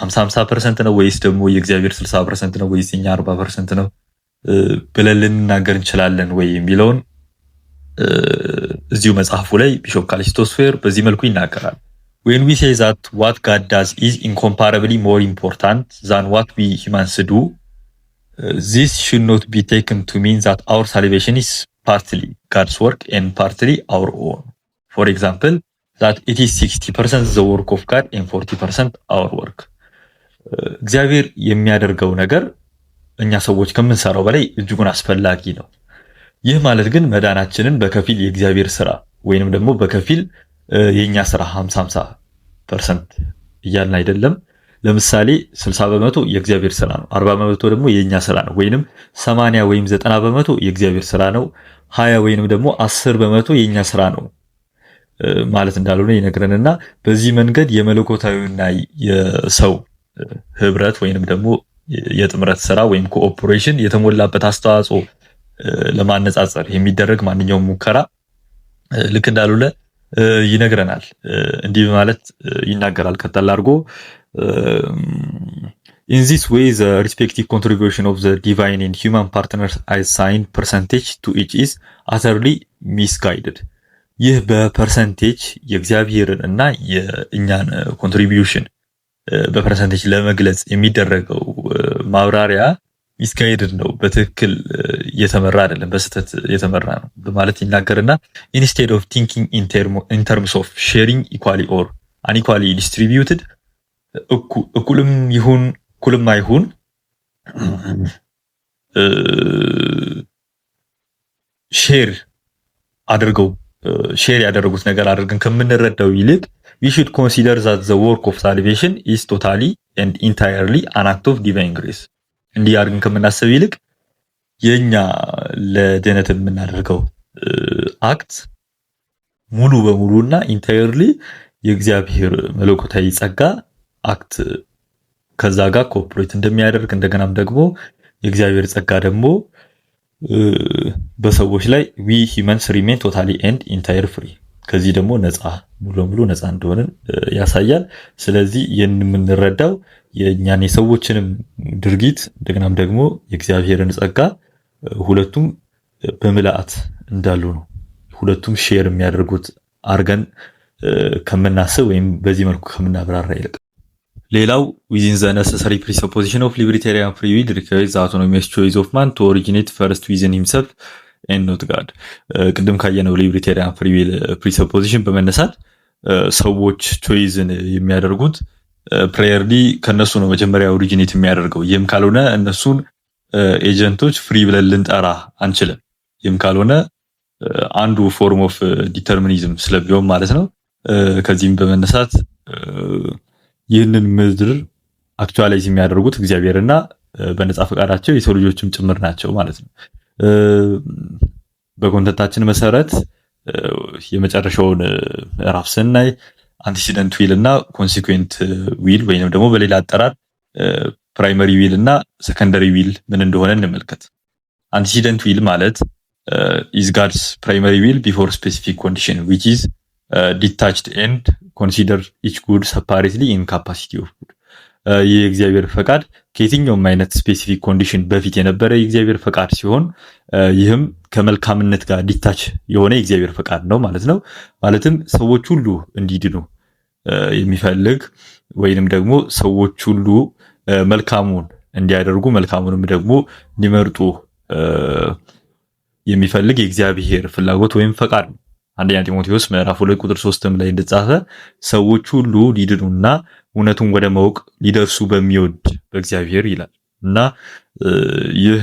50% ነው ወይስ ደግሞ የእግዚአብሔር 60% ነው ወይስ የኛ 40% ነው ብለን ልንናገር እንችላለን ወይ የሚለውን እዚሁ መጽሐፉ ላይ ቢሾፕ ካሊስቶስ ዌር በዚህ መልኩ ይናገራል። when we say that what God does is incomparably more important than what we humans do, this should not be taken to mean that our salvation is partly God's work and partly our own. For example, that it is 60% the work of God and 40% our work. እግዚአብሔር የሚያደርገው ነገር እኛ ሰዎች ከምንሰራው በላይ እጅጉን አስፈላጊ ነው። ይህ ማለት ግን መዳናችንን በከፊል የእግዚአብሔር ስራ ወይንም ደግሞ በከፊል የኛ ስራ 50-50% እያልን አይደለም። ለምሳሌ 60% የእግዚአብሔር ስራ ነው፣ 40% ደግሞ የኛ ስራ ነው። ወይንም 80 ወይም 90% የእግዚአብሔር ስራ ነው፣ 20 ወይንም ደግሞ 10% የኛ ስራ ነው ማለት እንዳልሆነ ይነግረንና በዚህ መንገድ የመለኮታዊና የሰው ህብረት ወይንም ደግሞ የጥምረት ስራ ወይም ኮኦፕሬሽን የተሞላበት አስተዋጽኦ ለማነጻጸር የሚደረግ ማንኛውም ሙከራ ልክ እንዳልሆነ ይነግረናል። እንዲህ ማለት ይናገራል ቀጠል አድርጎ in this way the respective contribution of the divine and human partners assigned percentage to each is utterly misguided. ይህ በፐርሰንቴጅ የእግዚአብሔርን እና የእኛን ኮንትሪቢዩሽን በፐርሰንቴጅ ለመግለጽ የሚደረገው ማብራሪያ ሚስጋይድድ ነው፣ በትክክል የተመራ አይደለም፣ በስተት የተመራ ነው በማለት ይናገርና instead of thinking in terms of sharing equally or unequally distributed እኩልም ይሁን እኩልም አይሁን ሼር ያደረጉት ነገር አድርገን ከምንረዳው ይልቅ we should consider that the work of salvation is totally and entirely an act of divine grace. እንዲህ አድርገን ከምናስብ ይልቅ የኛ ለድነት የምናደርገው አክት ሙሉ በሙሉና ኢንታየርሊ የእግዚአብሔር መለኮታዊ ጸጋ አክት ከዛ ጋር ኮኦፕሬት እንደሚያደርግ እንደገናም ደግሞ የእግዚአብሔር ጸጋ ደግሞ በሰዎች ላይ we humans remain totally and entire free ከዚህ ደግሞ ነፃ ሙሉ በሙሉ ነፃ እንደሆነን ያሳያል። ስለዚህ የምንረዳው የኛን የሰዎችንም ድርጊት እንደገናም ደግሞ የእግዚአብሔርን ጸጋ ሁለቱም በመላእት እንዳሉ ነው። ሁለቱም ሼር የሚያደርጉት አርገን ከምናስብ ወይም በዚህ መልኩ ከምናብራራ ይልቅ ሌላው within the necessary presupposition of libertarian free will requires the autonomous choice of man to originate first within himself and not God. ቅድም ካየነው libertarian free will presupposition በመነሳት ሰዎች ቾይዝን የሚያደርጉት ፕራየርሊ ከነሱ ነው መጀመሪያ ኦሪጂኔት የሚያደርገው። ይህም ካልሆነ እነሱን ኤጀንቶች ፍሪ ብለን ልንጠራ አንችልም። ይህም ካልሆነ አንዱ ፎርም ኦፍ ዲተርሚኒዝም ስለቢሆን ማለት ነው። ከዚህም በመነሳት ይህንን ምድር አክቹዋላይዝ የሚያደርጉት እግዚአብሔርና በነፃ ፈቃዳቸው የሰው ልጆችም ጭምር ናቸው ማለት ነው። በኮንተንታችን መሰረት የመጨረሻውን ምዕራፍ ስናይ አንቲሲደንት ዊል እና ኮንሲኩዌንት ዊል ወይንም ደግሞ በሌላ አጠራር ፕራይመሪ ዊል እና ሰከንደሪ ዊል ምን እንደሆነ እንመልከት። አንቲሲደንት ዊል ማለት is God's primary will before specific condition which is detached and consider each good separately in capacity of good. ይህ የእግዚአብሔር ፈቃድ ከየትኛውም አይነት ስፔሲፊክ ኮንዲሽን በፊት የነበረ የእግዚአብሔር ፈቃድ ሲሆን ይህም ከመልካምነት ጋር ዲታች የሆነ የእግዚአብሔር ፈቃድ ነው ማለት ነው። ማለትም ሰዎች ሁሉ እንዲድኑ የሚፈልግ ወይንም ደግሞ ሰዎች ሁሉ መልካሙን እንዲያደርጉ መልካሙንም ደግሞ እንዲመርጡ የሚፈልግ የእግዚአብሔር ፍላጎት ወይም ፈቃድ ነው። አንደኛ ጢሞቴዎስ ምዕራፍ 2 ቁጥር 3 ላይ እንደተጻፈ ሰዎች ሁሉ ሊድኑና እውነቱን ወደ ማወቅ ሊደርሱ በሚወድ በእግዚአብሔር ይላል እና ይህ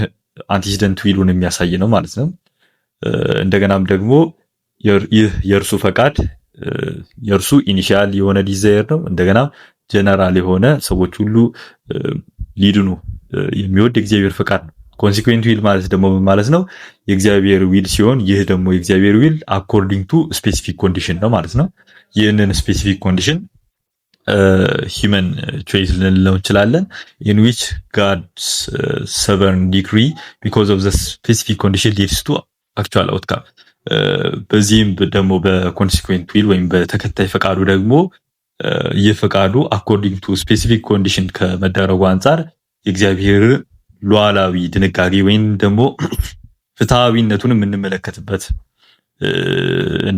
አንቲሲደንት ዊሉን የሚያሳይ ነው ማለት ነው። እንደገናም ደግሞ ይህ የእርሱ ፈቃድ የእርሱ ኢኒሺያል የሆነ ዲዛየር ነው። እንደገና ጀነራል የሆነ ሰዎች ሁሉ ሊድኑ የሚወድ የእግዚአብሔር ፈቃድ ነው። ኮንሲኩዌንት ዊል ማለት ደግሞ ማለት ነው የእግዚአብሔር ዊል ሲሆን ይህ ደግሞ የእግዚአብሔር ዊል አኮርዲንግ ቱ ስፔሲፊክ ኮንዲሽን ነው ማለት ነው። ይህንን ስፔሲፊክ ኮንዲሽን ሂውመን ቾይስ ልንለው እንችላለን። in which God's sovereign decree because of the specific condition leads to actual outcome. በዚህም ደግሞ በኮንሲኩዌንት ዊል ወይም በተከታይ ፈቃዱ ደግሞ ይህ ፈቃዱ አኮርዲንግ ቱ ስፔሲፊክ ኮንዲሽን ከመደረጉ አንጻር የእግዚአብሔር ሉዓላዊ ድንጋጌ ወይም ደግሞ ፍትሃዊነቱን የምንመለከትበት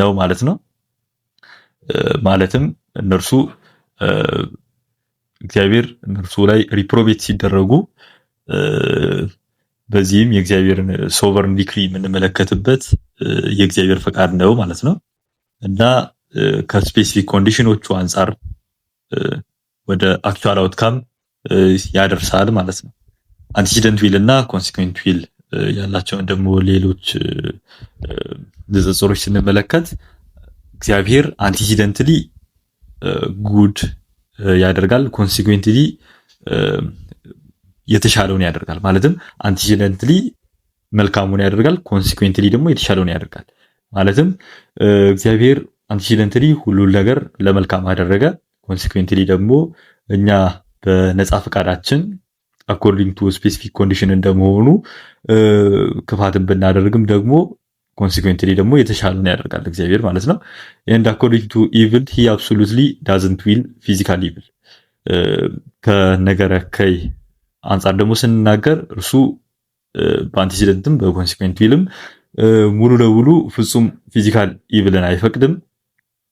ነው ማለት ነው። ማለትም እነርሱ እግዚአብሔር እነርሱ ላይ ሪፕሮቤት ሲደረጉ በዚህም የእግዚአብሔርን ሶቨርን ዲክሪ የምንመለከትበት የእግዚአብሔር ፈቃድ ነው ማለት ነው እና ከስፔሲፊክ ኮንዲሽኖቹ አንጻር ወደ አክቹዋል አውትካም ያደርሳል ማለት ነው። አንቲሲደንት ዊል እና ኮንሲኩዌንት ዊል ያላቸውን ደግሞ ሌሎች ንጽጽሮች ስንመለከት እግዚአብሔር አንቲሲደንትሊ ጉድ ያደርጋል፣ ኮንሲኩዌንትሊ የተሻለውን ያደርጋል። ማለትም አንቲሲደንትሊ መልካሙን ያደርጋል፣ ኮንሲኩዌንትሊ ደግሞ የተሻለውን ያደርጋል። ማለትም እግዚአብሔር አንቲሲደንትሊ ሁሉን ነገር ለመልካም አደረገ፣ ኮንሲኩዌንትሊ ደግሞ እኛ በነፃ ፈቃዳችን አኮርዲንግ ቱ ስፔሲፊክ ኮንዲሽን እንደመሆኑ ክፋትን ብናደርግም ደግሞ ኮንሲኩዌንትሊ ደግሞ የተሻለውን ያደርጋል እግዚአብሔር ማለት ነው። and according to evil he absolutely doesn't will physical evil ከነገረ ከይ አንጻር ደግሞ ስንናገር እርሱ በአንቲሲደንትም በኮንሲኩዌንት ዊልም ሙሉ ለሙሉ ፍጹም ፊዚካል ኢቭልን አይፈቅድም።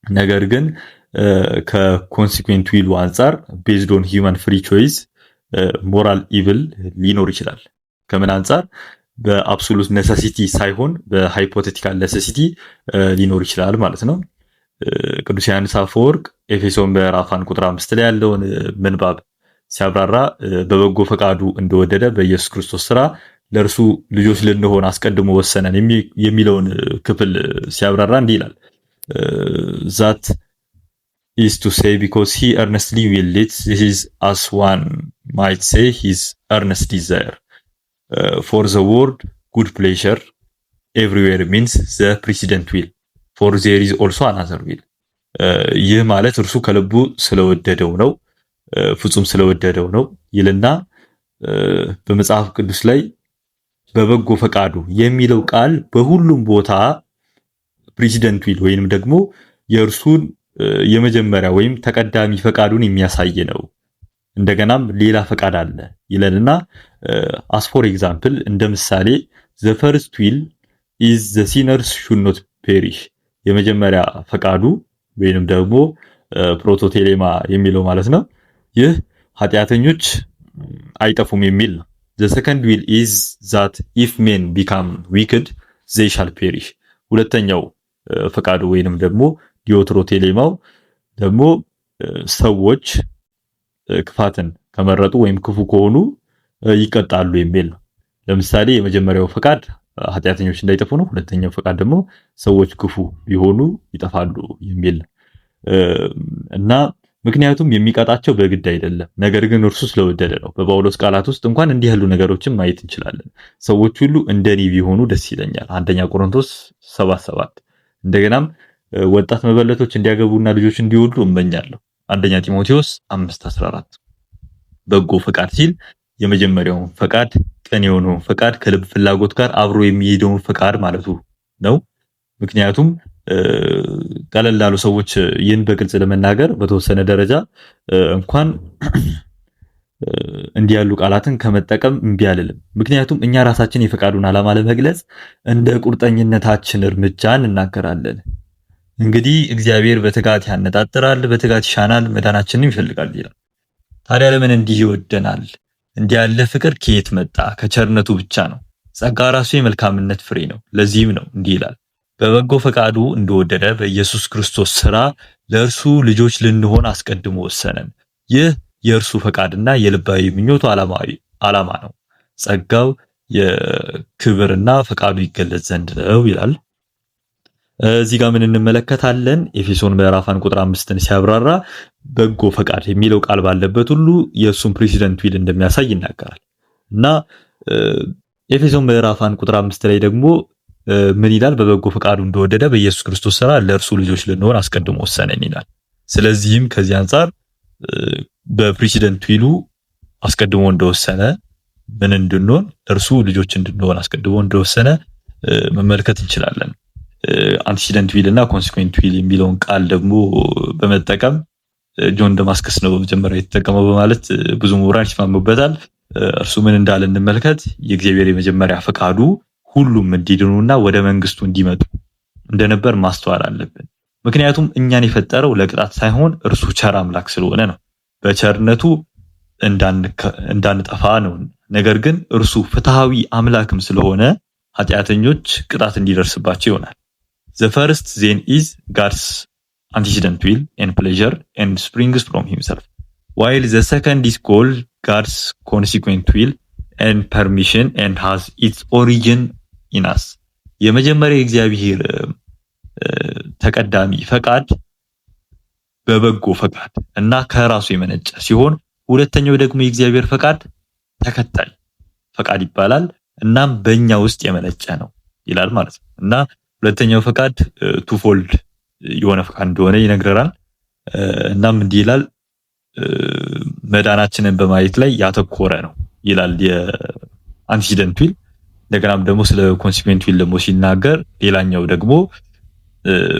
ነገር ግን ከኮንሲኩዌንት ዊሉ አንጻር ቤዝድ ኦን ሂውማን ፍሪ ቾይስ ሞራል ኢቭል ሊኖር ይችላል። ከምን አንጻር? በአብሶሉት ኔሰሲቲ ሳይሆን በሃይፖቴቲካል ኔሰሲቲ ሊኖር ይችላል ማለት ነው። ቅዱስ ዮሐንስ አፈወርቅ ኤፌሶን ምዕራፍ 1 ቁጥር 5 ላይ ያለውን ምንባብ ሲያብራራ በበጎ ፈቃዱ እንደወደደ በኢየሱስ ክርስቶስ ስራ ለእርሱ ልጆች ልንሆን አስቀድሞ ወሰነን የሚለውን ክፍል ሲያብራራ እንዲህ ይላል that is to say because he earnestly willed it, this is as one might say his earnest desire. For the word good pleasure everywhere means the precedent will, for there is also another will. ይህ ማለት እርሱ ከልቡ ስለወደደው ነው፣ ፍጹም ስለወደደው ነው ይልና በመጽሐፍ ቅዱስ ላይ በበጎ ፈቃዱ የሚለው ቃል በሁሉም ቦታ ፕሬሲደንት ዊል ወይንም ደግሞ የእርሱን የመጀመሪያ ወይም ተቀዳሚ ፈቃዱን የሚያሳይ ነው። እንደገናም ሌላ ፈቃድ አለ ይለንና as for example እንደ ምሳሌ the first will is the sinners should not perish የመጀመሪያ ፈቃዱ ወይንም ደግሞ ፕሮቶቴሌማ የሚለው ማለት ነው። ይህ ኃጢአተኞች አይጠፉም የሚል ነው። the second will is that if men become wicked they shall perish ሁለተኛው ፈቃዱ ወይንም ደግሞ ዲዮትሮቴሌማው ደግሞ ሰዎች ክፋትን ከመረጡ ወይም ክፉ ከሆኑ ይቀጣሉ የሚል ነው። ለምሳሌ የመጀመሪያው ፈቃድ ኃጢአተኞች እንዳይጠፉ ነው። ሁለተኛው ፈቃድ ደግሞ ሰዎች ክፉ ቢሆኑ ይጠፋሉ የሚል ነው እና ምክንያቱም የሚቀጣቸው በግድ አይደለም፣ ነገር ግን እርሱ ስለወደደ ነው። በጳውሎስ ቃላት ውስጥ እንኳን እንዲህ ያሉ ነገሮችን ማየት እንችላለን። ሰዎች ሁሉ እንደኔ ቢሆኑ ደስ ይለኛል፣ አንደኛ ቆሮንቶስ 7:7። እንደገናም ወጣት መበለቶች እንዲያገቡና ልጆች እንዲወልዱ እመኛለሁ፣ አንደኛ ጢሞቴዎስ 5:14። በጎ ፈቃድ ሲል የመጀመሪያውን ፈቃድ ቅን የሆነውን ፈቃድ ከልብ ፍላጎት ጋር አብሮ የሚሄደውን ፈቃድ ማለቱ ነው። ምክንያቱም ቀለል ላሉ ሰዎች ይህን በግልጽ ለመናገር በተወሰነ ደረጃ እንኳን እንዲህ ያሉ ቃላትን ከመጠቀም እምቢ አልልም። ምክንያቱም እኛ ራሳችን የፈቃዱን ዓላማ ለመግለጽ እንደ ቁርጠኝነታችን እርምጃ እንናገራለን። እንግዲህ እግዚአብሔር በትጋት ያነጣጥራል፣ በትጋት ይሻናል፣ መዳናችንን ይፈልጋል ይላል። ታዲያ ለምን እንዲህ ይወደናል? እንዲህ ያለ ፍቅር ከየት መጣ? ከቸርነቱ ብቻ ነው። ጸጋ ራሱ የመልካምነት ፍሬ ነው። ለዚህም ነው እንዲህ ይላል፣ በበጎ ፈቃዱ እንደወደደ በኢየሱስ ክርስቶስ ሥራ ለእርሱ ልጆች ልንሆን አስቀድሞ ወሰነን። ይህ የእርሱ ፈቃድና የልባዊ ምኞቱ ዓላማ ነው። ጸጋው የክብርና ፈቃዱ ይገለጽ ዘንድ ነው ይላል። እዚህ ጋር ምን እንመለከታለን? ኤፌሶን ምዕራፍ 1 ቁጥር 5ን ሲያብራራ በጎ ፈቃድ የሚለው ቃል ባለበት ሁሉ የእሱን ፕሬሲደንት ዊል እንደሚያሳይ ይናገራል እና ኤፌሶን ምዕራፍ 1 ቁጥር 5 ላይ ደግሞ ምን ይላል? በበጎ ፈቃዱ እንደወደደ በኢየሱስ ክርስቶስ ሥራ ለእርሱ ልጆች ልንሆን አስቀድሞ ወሰነን ይላል። ስለዚህም ከዚህ አንጻር በፕሬሲደንት ዊሉ አስቀድሞ እንደወሰነ ምን እንድንሆን እርሱ ልጆች እንድንሆን አስቀድሞ እንደወሰነ መመልከት እንችላለን። አንቲሲደንት ዊል እና ኮንሲኩዌንት ዊል የሚለውን ቃል ደግሞ በመጠቀም ጆን ደማስከስ ነው መጀመሪያ የተጠቀመው በማለት ብዙ ምሁራን ይስማሙበታል። እርሱ ምን እንዳለ እንመልከት። የእግዚአብሔር የመጀመሪያ ፈቃዱ ሁሉም እንዲድኑና ወደ መንግስቱ እንዲመጡ እንደነበር ማስተዋል አለብን። ምክንያቱም እኛን የፈጠረው ለቅጣት ሳይሆን እርሱ ቸር አምላክ ስለሆነ ነው። በቸርነቱ እንዳንጠፋ ነው። ነገር ግን እርሱ ፍትሃዊ አምላክም ስለሆነ ኃጢአተኞች ቅጣት እንዲደርስባቸው ይሆናል። The first then is God's antecedent will and pleasure and springs from himself, while the second is called God's consequent will and permission and has its origin in us. የመጀመሪያው የእግዚአብሔር ተቀዳሚ ፈቃድ በበጎ ፈቃድ እና ከራሱ የመነጨ ሲሆን ሁለተኛው ደግሞ የእግዚአብሔር ፈቃድ ተከታይ ፈቃድ ይባላል። እናም በእኛ ውስጥ የመነጨ ነው ይላል ማለት ነው። እና ሁለተኛው ፈቃድ ቱፎልድ የሆነ ፈቃድ እንደሆነ ይነግረናል። እናም እንዲህ ይላል መዳናችንን በማየት ላይ ያተኮረ ነው ይላል የአንቲሲደንት ዊል። እንደገናም ደግሞ ስለ ኮንሲኩዌንት ዊል ደግሞ ሲናገር ሌላኛው ደግሞ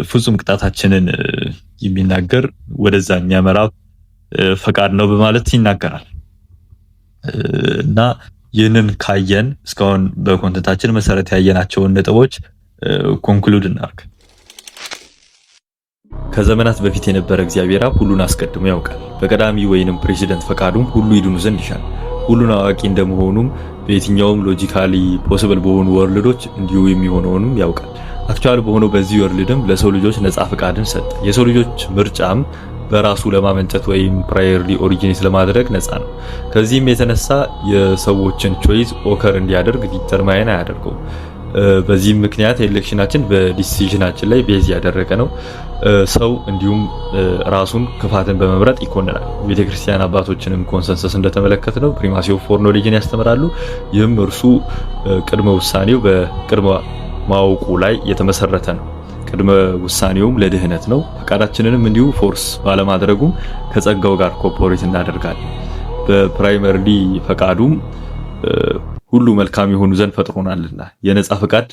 ፍጹም ቅጣታችንን የሚናገር ወደዛ የሚያመራ ፈቃድ ነው በማለት ይናገራል። እና ይህንን ካየን እስካሁን በኮንተንታችን መሰረት ያየናቸውን ነጥቦች ኮንክሉድ እናርግ። ከዘመናት በፊት የነበረ እግዚአብሔር አብ ሁሉን አስቀድሞ ያውቃል። በቀዳሚ ወይንም ፕሬሲደንት ፈቃዱም ሁሉ ይድኑ ዘንድ ይሻል። ሁሉን አዋቂ እንደመሆኑም በየትኛውም ሎጂካሊ ፖሲብል በሆኑ ወርልዶች እንዲሁ የሚሆነውንም ያውቃል። አክቹዋል በሆነው በዚህ ወርልድም ለሰው ልጆች ነፃ ፈቃድን ሰጠ። የሰው ልጆች ምርጫም በራሱ ለማመንጨት ወይም ፕራየርሊ ኦሪጂኔት ለማድረግ ነፃ ነው። ከዚህም የተነሳ የሰዎችን ቾይስ ኦከር እንዲያደርግ ዲተርማይን አያደርገው። በዚህም ምክንያት ኤሌክሽናችን በዲሲዥናችን ላይ ቤዝ ያደረገ ነው። ሰው እንዲሁም ራሱን ክፋትን በመምረጥ ይኮንናል። ቤተክርስቲያን አባቶችንም ኮንሰንሰስ እንደተመለከተ ነው ፕሪማሲ ኦፍ ፎርኖሌጅን ያስተምራሉ። ይህም እርሱ ቅድመ ውሳኔው በቅድመ ማወቁ ላይ የተመሰረተ ነው። ቅድመ ውሳኔውም ለድህነት ነው። ፈቃዳችንንም እንዲሁ ፎርስ ባለማድረጉም ከጸጋው ጋር ኮርፖሬት እናደርጋለን። በፕራይመሪ ፈቃዱም ሁሉ መልካም የሆኑ ዘንድ ፈጥሮናልና የነጻ ፈቃድ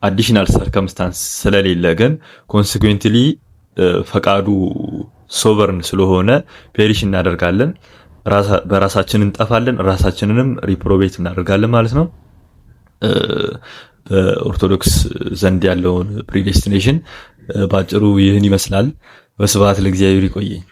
አዲሽናል ሰርከምስታንስ ስለሌለ ግን ኮንሲኩዌንትሊ ፈቃዱ ሶቨርን ስለሆነ ፔሪሽ እናደርጋለን፣ በራሳችን እንጠፋለን፣ ራሳችንንም ሪፕሮቤት እናደርጋለን ማለት ነው። በኦርቶዶክስ ዘንድ ያለውን ፕሪዴስቲኔሽን ባጭሩ ይህን ይመስላል። በስብሐት ለእግዚአብሔር። ይቆየኝ።